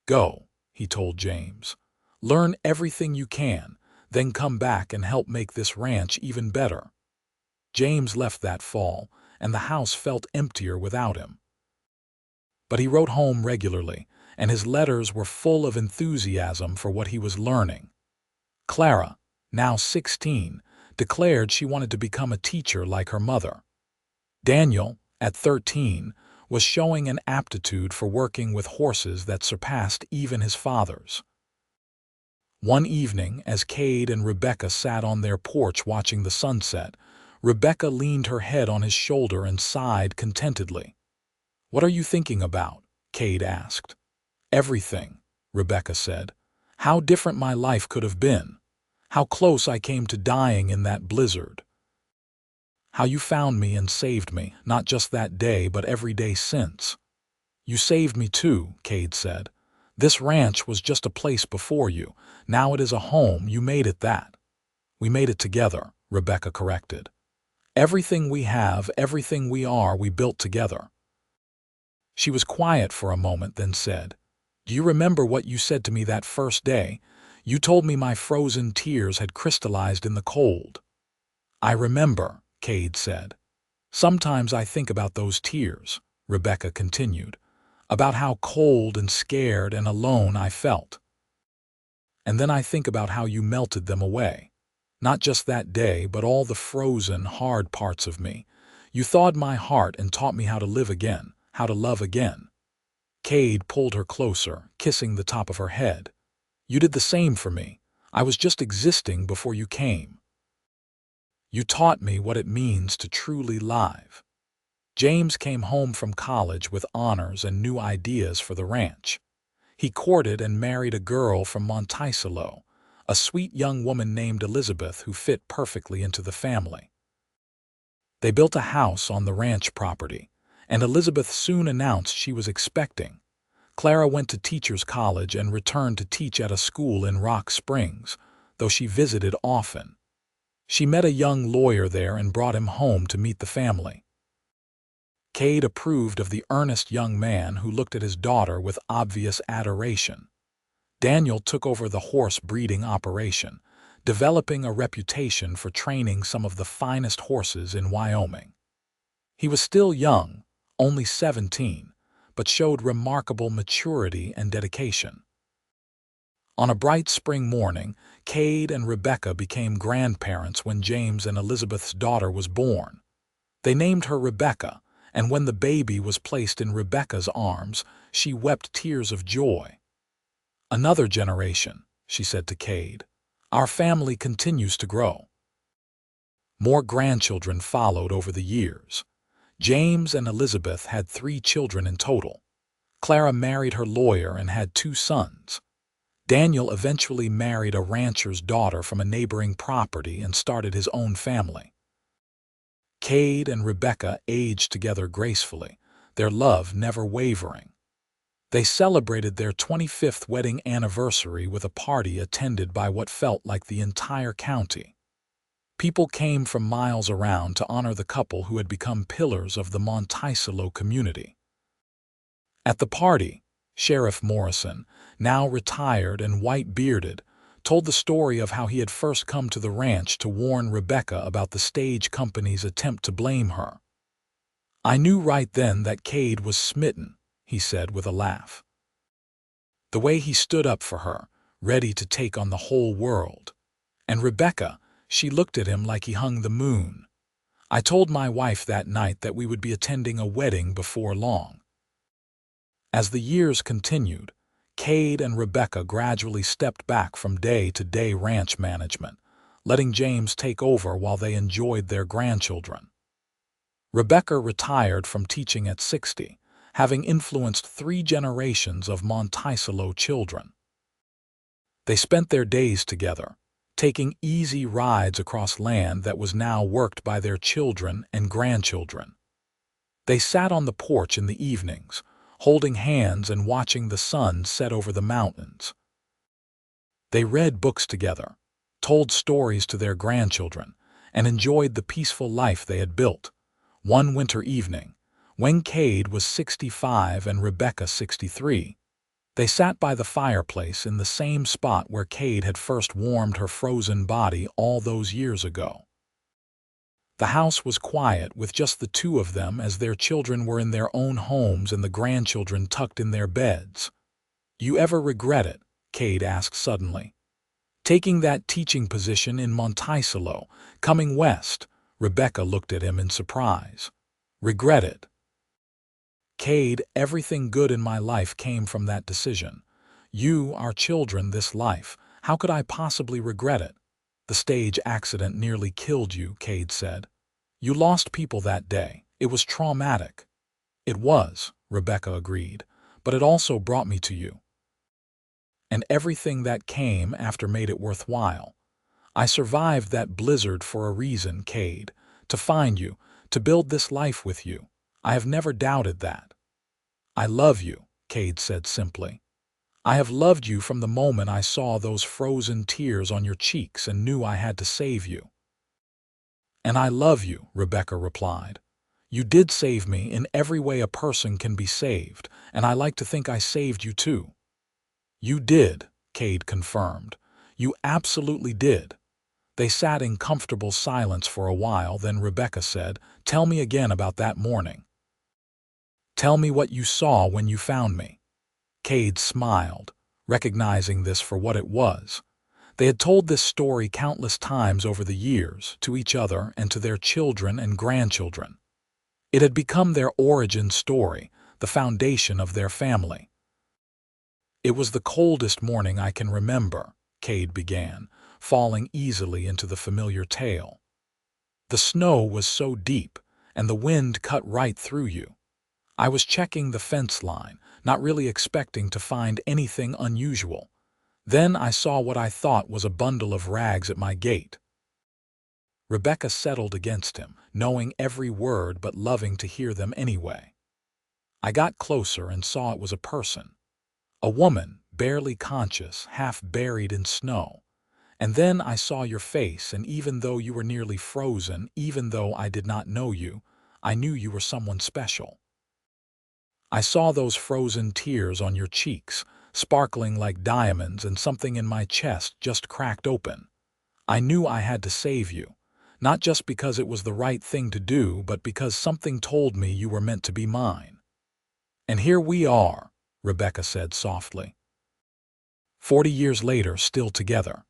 "Go," he told James. "Learn everything you can, then come back and help make this ranch even better." James left that fall, and the house felt emptier without him. But he wrote home regularly, and his letters were full of enthusiasm for what he was learning. Clara, now 16, declared she wanted to become a teacher like her mother. Daniel, at 13, was showing an aptitude for working with horses that surpassed even his father's. One evening, as Cade and Rebecca sat on their porch watching the sunset, Rebecca leaned her head on his shoulder and sighed contentedly. "What are you thinking about?" Cade asked. "Everything," Rebecca said. "How different my life could have been. How close I came to dying in that blizzard. How you found me and saved me, not just that day, but every day since." "You saved me too," Cade said. "This ranch was just a place before you. Now it is a home. You made it that." "We made it together," Rebecca corrected. "Everything we have, everything we are, we built together." She was quiet for a moment, then said, "Do you remember what you said to me that first day? You told me my frozen tears had crystallized in the cold." "I remember," Cade said. "Sometimes I think about those tears," Rebecca continued, "about how cold and scared and alone I felt. And then I think about how you melted them away. Not just that day, but all the frozen, hard parts of me. You thawed my heart and taught me how to live again, how to love again." Cade pulled her closer, kissing the top of her head. "You did the same for me. I was just existing before you came. You taught me what it means to truly live." James came home from college with honors and new ideas for the ranch. He courted and married a girl from Monticello, a sweet young woman named Elizabeth who fit perfectly into the family. They built a house on the ranch property, and Elizabeth soon announced she was expecting. Clara went to teacher's college and returned to teach at a school in Rock Springs, though she visited often. She met a young lawyer there and brought him home to meet the family. Cade approved of the earnest young man who looked at his daughter with obvious adoration. Daniel took over the horse breeding operation, developing a reputation for training some of the finest horses in Wyoming. He was still young, only 17, but showed remarkable maturity and dedication. On a bright spring morning, Cade and Rebecca became grandparents when James and Elizabeth's daughter was born. They named her Rebecca, and when the baby was placed in Rebecca's arms, she wept tears of joy. "Another generation," she said to Cade. "Our family continues to grow." More grandchildren followed over the years. James and Elizabeth had 3 children in total. Clara married her lawyer and had 2 sons. Daniel eventually married a rancher's daughter from a neighboring property and started his own family. Cade and Rebecca aged together gracefully, their love never wavering. They celebrated their 25th wedding anniversary with a party attended by what felt like the entire county. People came from miles around to honor the couple who had become pillars of the Monticello community. At the party, Sheriff Morrison, now retired and white-bearded, told the story of how he had first come to the ranch to warn Rebecca about the stage company's attempt to blame her. "I knew right then that Cade was smitten," he said with a laugh. The way he stood up for her, ready to take on the whole world. And Rebecca, she looked at him like he hung the moon. "I told my wife that night that we would be attending a wedding before long." As the years continued, Cade and Rebecca gradually stepped back from day-to-day ranch management, letting James take over while they enjoyed their grandchildren. Rebecca retired from teaching at 60, having influenced 3 generations of Monticello children. They spent their days together, taking easy rides across land that was now worked by their children and grandchildren. They sat on the porch in the evenings, holding hands and watching the sun set over the mountains. They read books together, told stories to their grandchildren, and enjoyed the peaceful life they had built. One winter evening, when Cade was 65 and Rebecca 63, they sat by the fireplace in the same spot where Cade had first warmed her frozen body all those years ago. The house was quiet with just the 2 of them as their children were in their own homes and the grandchildren tucked in their beds. "You ever regret it?" Cade asked suddenly. "Taking that teaching position in Monticello, coming west?" Rebecca looked at him in surprise. "Regret it?" "Cade, everything good in my life came from that decision. You, our children, this life. How could I possibly regret it?" "The stage accident nearly killed you," Cade said. "You lost people that day. It was traumatic." "It was," Rebecca agreed, "but it also brought me to you. And everything that came after made it worthwhile. I survived that blizzard for a reason, Cade, to find you, to build this life with you. I have never doubted that." "I love you," Cade said simply. "I have loved you from the moment I saw those frozen tears on your cheeks and knew I had to save you." "And I love you," Rebecca replied. "You did save me in every way a person can be saved, and I like to think I saved you too." "You did," Cade confirmed. "You absolutely did." They sat in comfortable silence for a while, then Rebecca said, "Tell me again about that morning. Tell me what you saw when you found me." Cade smiled, recognizing this for what it was. They had told this story countless times over the years, to each other and to their children and grandchildren. It had become their origin story, the foundation of their family. "It was the coldest morning I can remember," Cade began, falling easily into the familiar tale. "The snow was so deep, and the wind cut right through you. I was checking the fence line, not really expecting to find anything unusual. Then I saw what I thought was a bundle of rags at my gate." Rebecca settled against him, knowing every word but loving to hear them anyway. "I got closer and saw it was a person. A woman, barely conscious, half buried in snow. And then I saw your face, and even though you were nearly frozen, even though I did not know you, I knew you were someone special. I saw those frozen tears on your cheeks, sparkling like diamonds, and something in my chest just cracked open. I knew I had to save you, not just because it was the right thing to do, but because something told me you were meant to be mine. And here we are, Rebecca said softly. 40 years later, still together.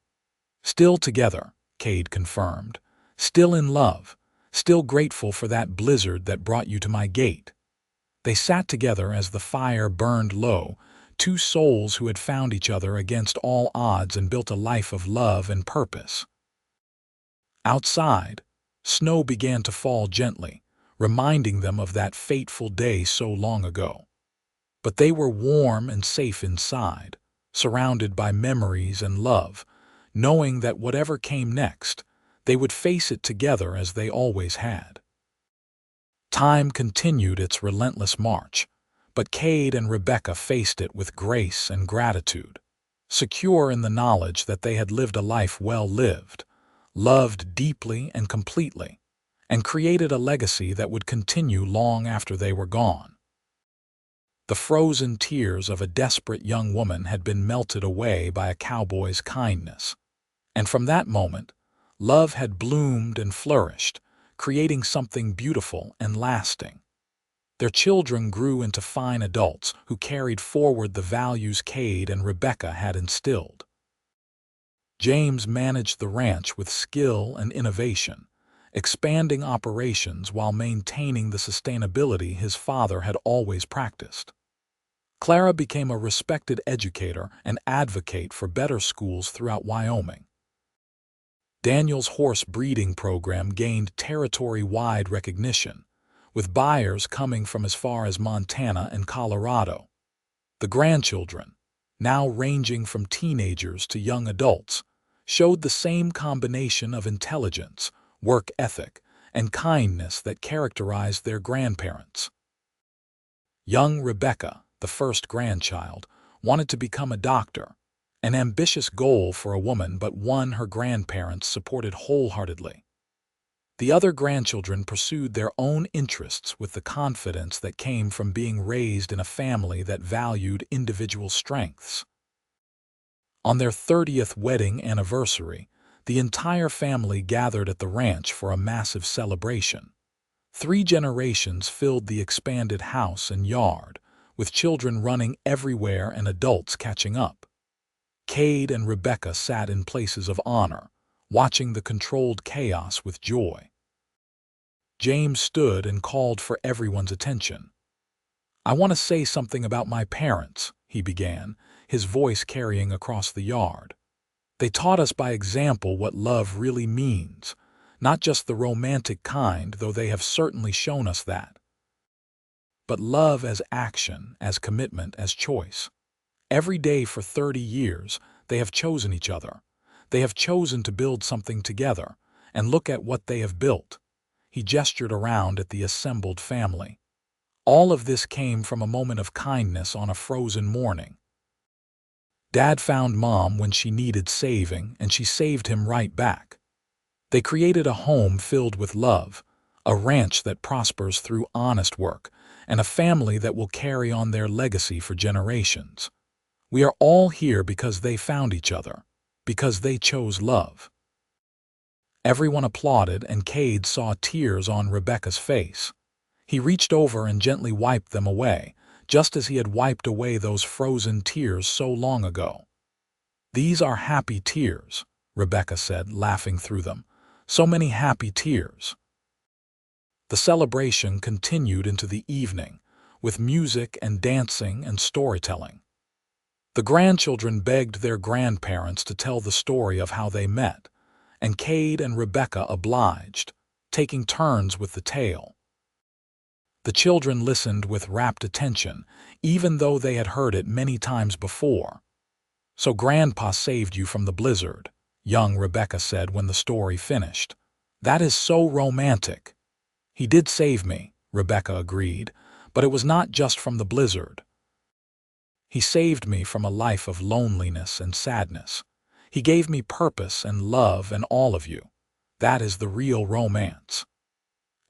Still together, Cade confirmed. Still in love. Still grateful for that blizzard that brought you to my gate. They sat together as the fire burned low, two souls who had found each other against all odds and built a life of love and purpose. Outside, snow began to fall gently, reminding them of that fateful day so long ago. But they were warm and safe inside, surrounded by memories and love, knowing that whatever came next, they would face it together as they always had. Time continued its relentless march, but Cade and Rebecca faced it with grace and gratitude, secure in the knowledge that they had lived a life well lived, loved deeply and completely, and created a legacy that would continue long after they were gone. The frozen tears of a desperate young woman had been melted away by a cowboy's kindness, and from that moment, love had bloomed and flourished, creating something beautiful and lasting. Their children grew into fine adults who carried forward the values Cade and Rebecca had instilled. James managed the ranch with skill and innovation, expanding operations while maintaining the sustainability his father had always practiced. Clara became a respected educator and advocate for better schools throughout Wyoming. Daniel's horse breeding program gained territory-wide recognition, with buyers coming from as far as Montana and Colorado. The grandchildren, now ranging from teenagers to young adults, showed the same combination of intelligence, work ethic, and kindness that characterized their grandparents. Young Rebecca, the first grandchild, wanted to become a doctor, an ambitious goal for a woman but one her grandparents supported wholeheartedly. The other grandchildren pursued their own interests with the confidence that came from being raised in a family that valued individual strengths. On their 30th wedding anniversary, the entire family gathered at the ranch for a massive celebration. 3 generations filled the expanded house and yard, with children running everywhere and adults catching up. Cade and Rebecca sat in places of honor, watching the controlled chaos with joy. James stood and called for everyone's attention. "I want to say something about my parents," he began, his voice carrying across the yard. "They taught us by example what love really means, not just the romantic kind, though they have certainly shown us that, but love as action, as commitment, as choice. Every day for 30 years, they have chosen each other. They have chosen to build something together, and look at what they have built." He gestured around at the assembled family. All of this came from a moment of kindness on a frozen morning. Dad found Mom when she needed saving, and she saved him right back. They created a home filled with love, a ranch that prospers through honest work, and a family that will carry on their legacy for generations. We are all here because they found each other, because they chose love. Everyone applauded, and Cade saw tears on Rebecca's face. He reached over and gently wiped them away, just as he had wiped away those frozen tears so long ago. "These are happy tears," Rebecca said, laughing through them. "So many happy tears." The celebration continued into the evening, with music and dancing and storytelling. The grandchildren begged their grandparents to tell the story of how they met, and Cade and Rebecca obliged, taking turns with the tale. The children listened with rapt attention, even though they had heard it many times before. "So Grandpa saved you from the blizzard," young Rebecca said when the story finished. "That is so romantic." "He did save me," Rebecca agreed, "but it was not just from the blizzard. He saved me from a life of loneliness and sadness. He gave me purpose and love and all of you. That is the real romance."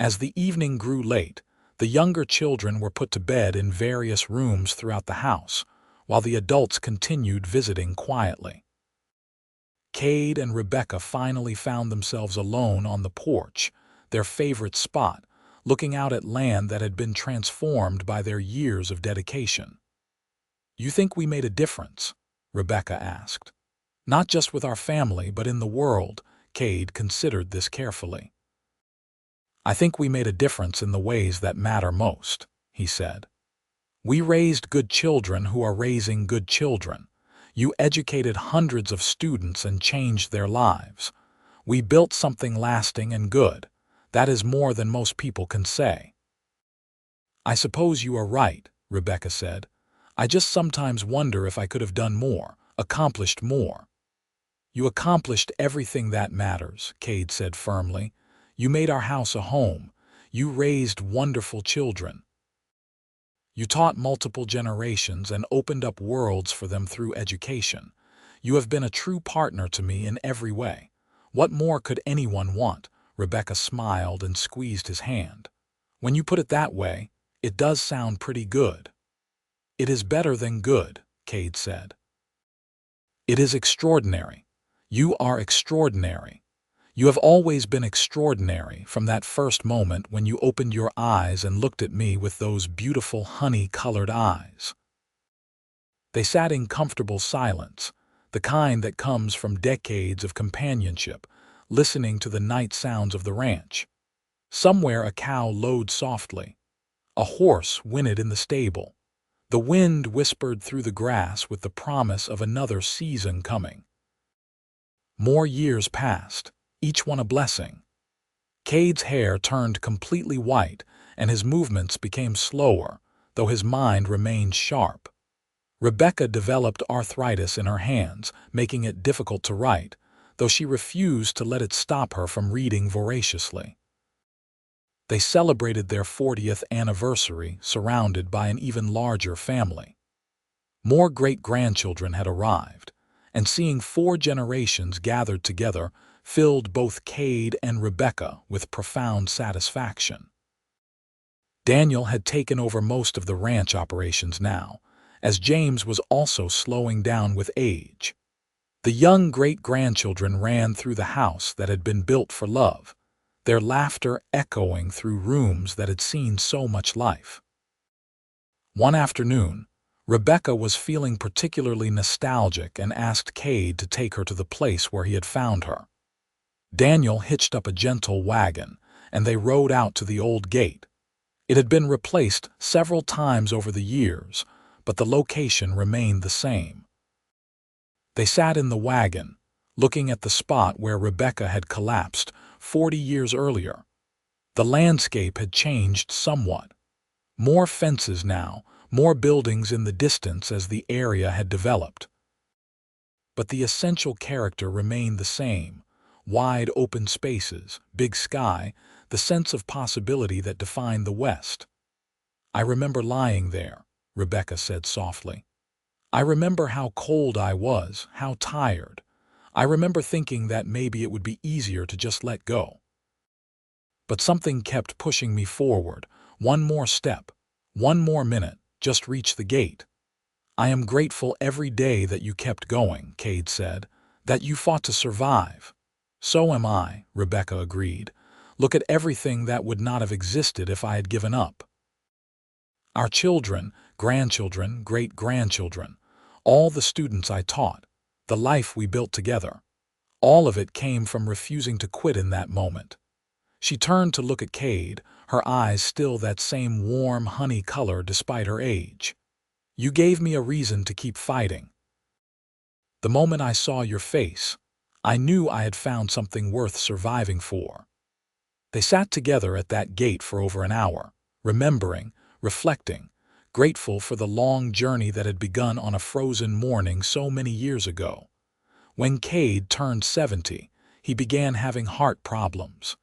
As the evening grew late, the younger children were put to bed in various rooms throughout the house, while the adults continued visiting quietly. Cade and Rebecca finally found themselves alone on the porch, their favorite spot, looking out at land that had been transformed by their years of dedication. "You think we made a difference?" Rebecca asked. "Not just with our family, but in the world." Cade considered this carefully. "I think we made a difference in the ways that matter most," he said. "We raised good children who are raising good children. You educated hundreds of students and changed their lives. We built something lasting and good. That is more than most people can say." "I suppose you are right," Rebecca said. "I just sometimes wonder if I could have done more, accomplished more." "You accomplished everything that matters," Cade said firmly. "You made our house a home. You raised wonderful children. You taught multiple generations and opened up worlds for them through education. You have been a true partner to me in every way. What more could anyone want?" Rebecca smiled and squeezed his hand. "When you put it that way, it does sound pretty good." "It is better than good," Cade said. "It is extraordinary. You are extraordinary. You have always been extraordinary from that first moment when you opened your eyes and looked at me with those beautiful honey-colored eyes." They sat in comfortable silence, the kind that comes from decades of companionship, listening to the night sounds of the ranch. Somewhere a cow lowed softly. A horse whinnied in the stable. The wind whispered through the grass with the promise of another season coming. More years passed, each one a blessing. Cade's hair turned completely white and his movements became slower, though his mind remained sharp. Rebecca developed arthritis in her hands, making it difficult to write, though she refused to let it stop her from reading voraciously. They celebrated their 40th anniversary surrounded by an even larger family. More great-grandchildren had arrived, and seeing 4 generations gathered together filled both Cade and Rebecca with profound satisfaction. Daniel had taken over most of the ranch operations now, as James was also slowing down with age. The young great-grandchildren ran through the house that had been built for love, their laughter echoing through rooms that had seen so much life. One afternoon, Rebecca was feeling particularly nostalgic and asked Cade to take her to the place where he had found her. Daniel hitched up a gentle wagon, and they rode out to the old gate. It had been replaced several times over the years, but the location remained the same. They sat in the wagon, looking at the spot where Rebecca had collapsed 40 years earlier. The landscape had changed somewhat. More fences now, more buildings in the distance as the area had developed. But the essential character remained the same: wide open spaces, big sky, the sense of possibility that defined the West. "I remember lying there," Rebecca said softly. "I remember how cold I was, how tired. I remember thinking that maybe it would be easier to just let go. But something kept pushing me forward. One more step, one more minute, just reach the gate." "I am grateful every day that you kept going," Cade said, "that you fought to survive." "So am I," Rebecca agreed. "Look at everything that would not have existed if I had given up. Our children, grandchildren, great-grandchildren, all the students I taught, the life we built together. All of it came from refusing to quit in that moment." She turned to look at Cade, her eyes still that same warm honey color despite her age. "You gave me a reason to keep fighting. The moment I saw your face, I knew I had found something worth surviving for." They sat together at that gate for over an hour, remembering, reflecting, grateful for the long journey that had begun on a frozen morning so many years ago. When Cade turned 70, he began having heart problems.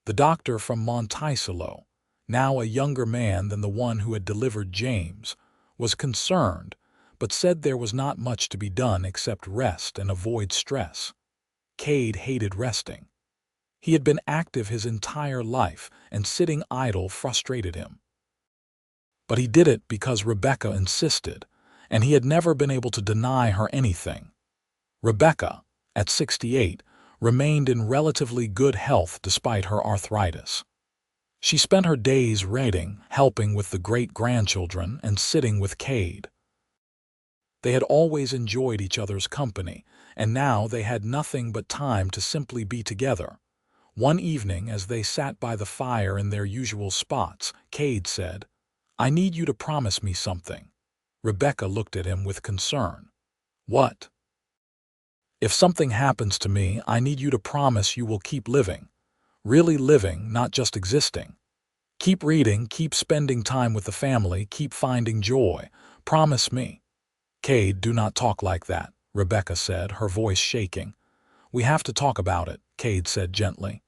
The doctor from Monticello, now a younger man than the one who had delivered James, was concerned, but said there was not much to be done except rest and avoid stress. Cade hated resting. He had been active his entire life, and sitting idle frustrated him. But he did it because Rebecca insisted, and he had never been able to deny her anything. Rebecca, at 68, remained in relatively good health despite her arthritis. She spent her days reading, helping with the great-grandchildren, and sitting with Cade. They had always enjoyed each other's company, and now they had nothing but time to simply be together. One evening, as they sat by the fire in their usual spots, Cade said, "I need you to promise me something." Rebecca looked at him with concern. "What?" "If something happens to me, I need you to promise you will keep living. Really living, not just existing. Keep reading, keep spending time with the family, keep finding joy. Promise me." "Cade, do not talk like that," Rebecca said, her voice shaking. "We have to talk about it," Cade said gently.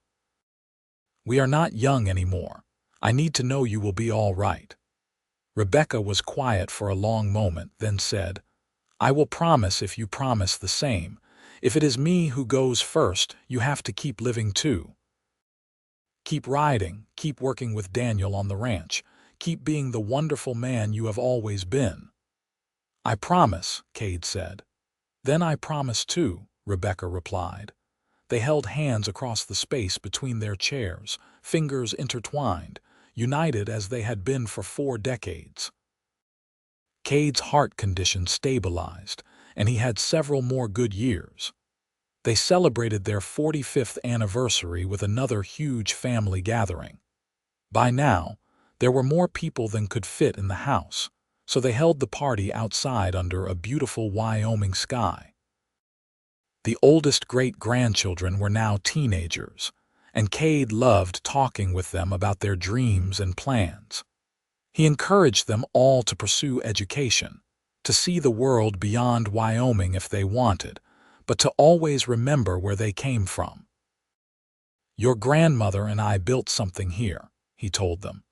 "We are not young anymore. I need to know you will be all right." Rebecca was quiet for a long moment, then said, "I will promise if you promise the same. If it is me who goes first, you have to keep living too. Keep riding, keep working with Daniel on the ranch, keep being the wonderful man you have always been." "I promise," Cade said. "Then I promise too," Rebecca replied. They held hands across the space between their chairs, fingers intertwined, united as they had been for 4 decades. Cade's heart condition stabilized, and he had several more good years. They celebrated their 45th anniversary with another huge family gathering. By now, there were more people than could fit in the house, so they held the party outside under a beautiful Wyoming sky. The oldest great-grandchildren were now teenagers, and Cade loved talking with them about their dreams and plans. He encouraged them all to pursue education, to see the world beyond Wyoming if they wanted, but to always remember where they came from. "Your grandmother and I built something here," he told them.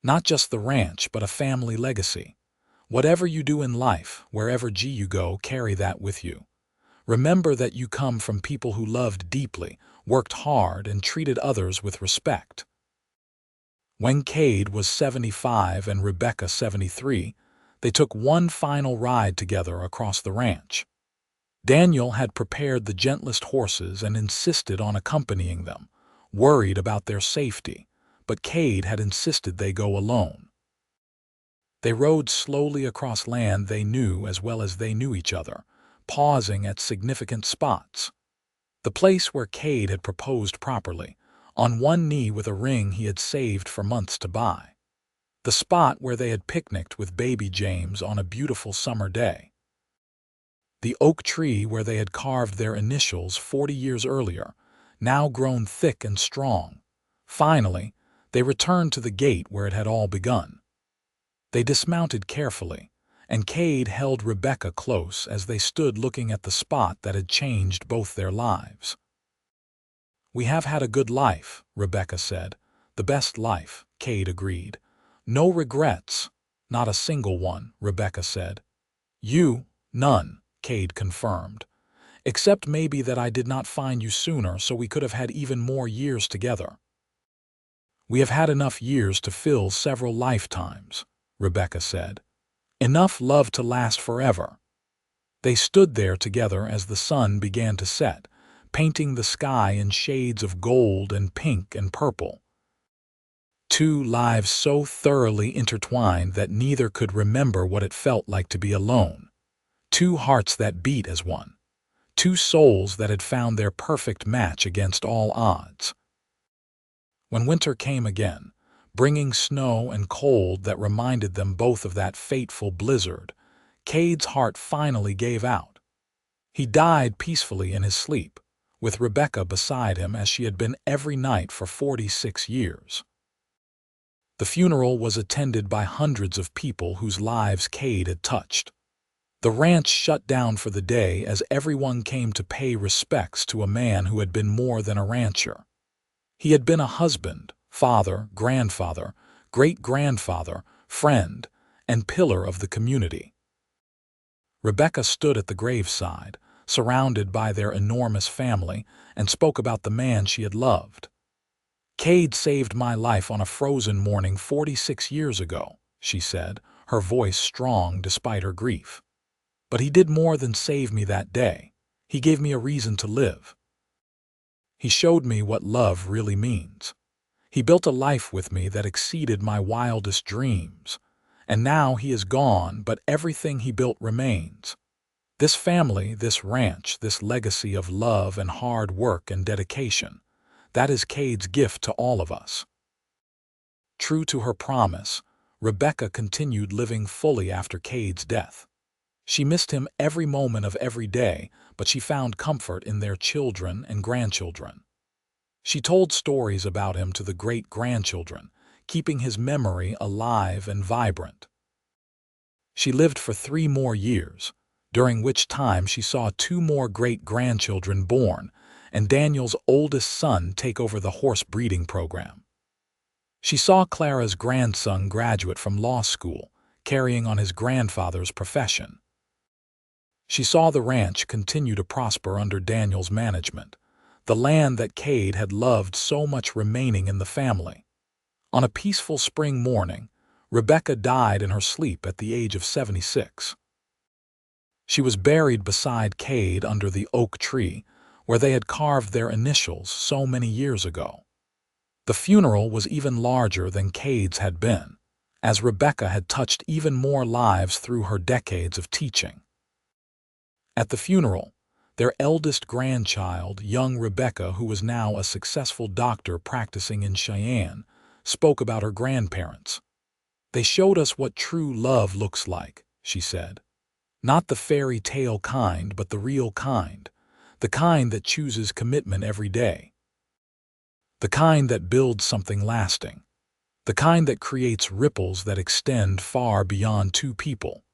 "Not just the ranch, but a family legacy. Whatever you do in life, wherever you go, carry that with you. Remember that you come from people who loved deeply, worked hard, and treated others with respect." When Cade was 75 and Rebecca 73, they took one final ride together across the ranch. Daniel had prepared the gentlest horses and insisted on accompanying them, worried about their safety, but Cade had insisted they go alone. They rode slowly across land they knew as well as they knew each other, pausing at significant spots. The place where Cade had proposed properly, on one knee with a ring he had saved for months to buy. The spot where they had picnicked with baby James on a beautiful summer day. The oak tree where they had carved their initials 40 years earlier, now grown thick and strong. Finally, they returned to the gate where it had all begun. They dismounted carefully, and Cade held Rebecca close as they stood looking at the spot that had changed both their lives. "We have had a good life," Rebecca said. "The best life," Cade agreed. "No regrets." "Not a single one," Rebecca said. "You, none," Cade confirmed. "Except maybe that I did not find you sooner, so we could have had even more years together." "We have had enough years to fill several lifetimes," Rebecca said. "Enough love to last forever." They stood there together as the sun began to set, painting the sky in shades of gold and pink and purple. Two lives so thoroughly intertwined that neither could remember what it felt like to be alone. Two hearts that beat as one. Two souls that had found their perfect match against all odds. When winter came again, bringing snow and cold that reminded them both of that fateful blizzard, Cade's heart finally gave out. He died peacefully in his sleep, with Rebecca beside him as she had been every night for 46 years. The funeral was attended by hundreds of people whose lives Cade had touched. The ranch shut down for the day as everyone came to pay respects to a man who had been more than a rancher. He had been a husband, father, grandfather, great-grandfather, friend, and pillar of the community. Rebecca stood at the graveside, surrounded by their enormous family, and spoke about the man she had loved. "Cade saved my life on a frozen morning 46 years ago," she said, her voice strong despite her grief. "But he did more than save me that day. He gave me a reason to live. He showed me what love really means. He built a life with me that exceeded my wildest dreams. And now he is gone, but everything he built remains. This family, this ranch, this legacy of love and hard work and dedication, that is Cade's gift to all of us. True to her promise, Rebecca continued living fully after Cade's death. She missed him every moment of every day, but she found comfort in their children and grandchildren. She told stories about him to the great-grandchildren, keeping his memory alive and vibrant. She lived for 3 more years, during which time she saw 2 more great-grandchildren born, and Daniel's oldest son take over the horse breeding program. She saw Clara's grandson graduate from law school, carrying on his grandfather's profession. She saw the ranch continue to prosper under Daniel's management, the land that Cade had loved so much remaining in the family. On a peaceful spring morning, Rebecca died in her sleep at the age of 76. She was buried beside Cade under the oak tree, where they had carved their initials so many years ago. The funeral was even larger than Cade's had been, as Rebecca had touched even more lives through her decades of teaching. At the funeral, their eldest grandchild, young Rebecca, who was now a successful doctor practicing in Cheyenne, spoke about her grandparents. "They showed us what true love looks like," she said. "Not the fairy tale kind, but the real kind, the kind that chooses commitment every day, the kind that builds something lasting, the kind that creates ripples that extend far beyond 2 people.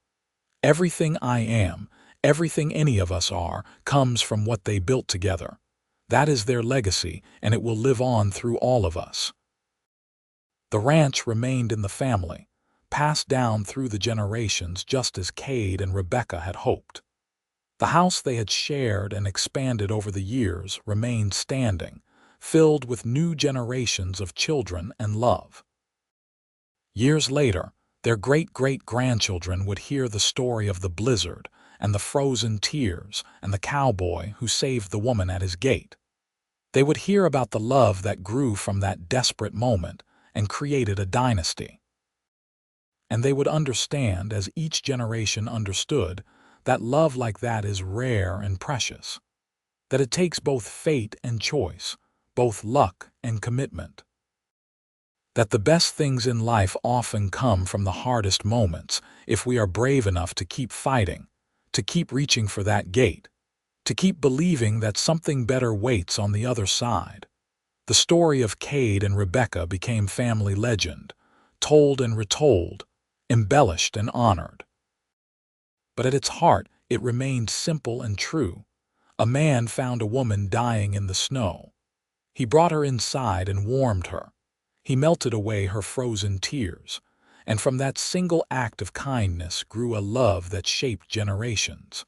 Everything I am, everything any of us are, comes from what they built together. That is their legacy, and it will live on through all of us." The ranch remained in the family, passed down through the generations just as Cade and Rebecca had hoped. The house they had shared and expanded over the years remained standing, filled with new generations of children and love. Years later, their great-great-grandchildren would hear the story of the blizzard and the frozen tears and the cowboy who saved the woman at his gate. They would hear about the love that grew from that desperate moment and created a dynasty. And they would understand, as each generation understood, that love like that is rare and precious, that it takes both fate and choice, both luck and commitment, that the best things in life often come from the hardest moments if we are brave enough to keep fighting, to keep reaching for that gate, to keep believing that something better waits on the other side. The story of Cade and Rebecca became family legend, told and retold, embellished and honored. But at its heart, it remained simple and true. A man found a woman dying in the snow. He brought her inside and warmed her. He melted away her frozen tears, and from that single act of kindness grew a love that shaped generations.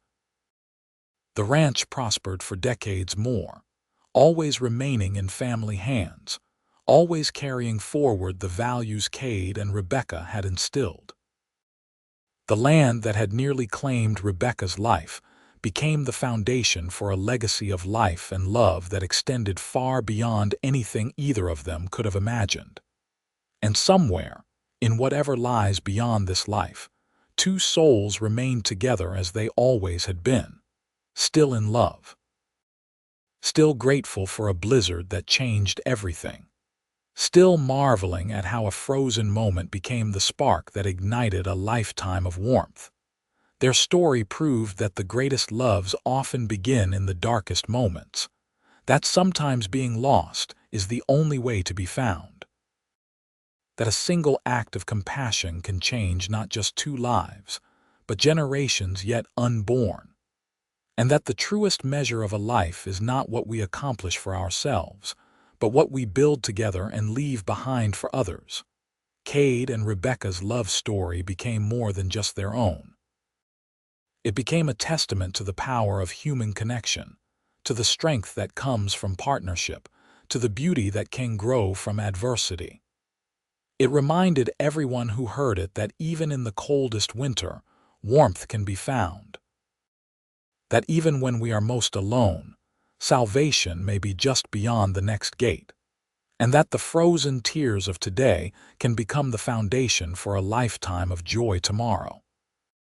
The ranch prospered for decades more, always remaining in family hands, always carrying forward the values Cade and Rebecca had instilled. The land that had nearly claimed Rebecca's life became the foundation for a legacy of life and love that extended far beyond anything either of them could have imagined. And somewhere, in whatever lies beyond this life, 2 souls remained together as they always had been, still in love, still grateful for a blizzard that changed everything, still marveling at how a frozen moment became the spark that ignited a lifetime of warmth. Their story proved that the greatest loves often begin in the darkest moments, that sometimes being lost is the only way to be found, that a single act of compassion can change not just 2 lives, but generations yet unborn, and that the truest measure of a life is not what we accomplish for ourselves, but what we build together and leave behind for others. Cade and Rebecca's love story became more than just their own. It became a testament to the power of human connection, to the strength that comes from partnership, to the beauty that can grow from adversity. It reminded everyone who heard it that even in the coldest winter, warmth can be found, that even when we are most alone, salvation may be just beyond the next gate, and that the frozen tears of today can become the foundation for a lifetime of joy tomorrow.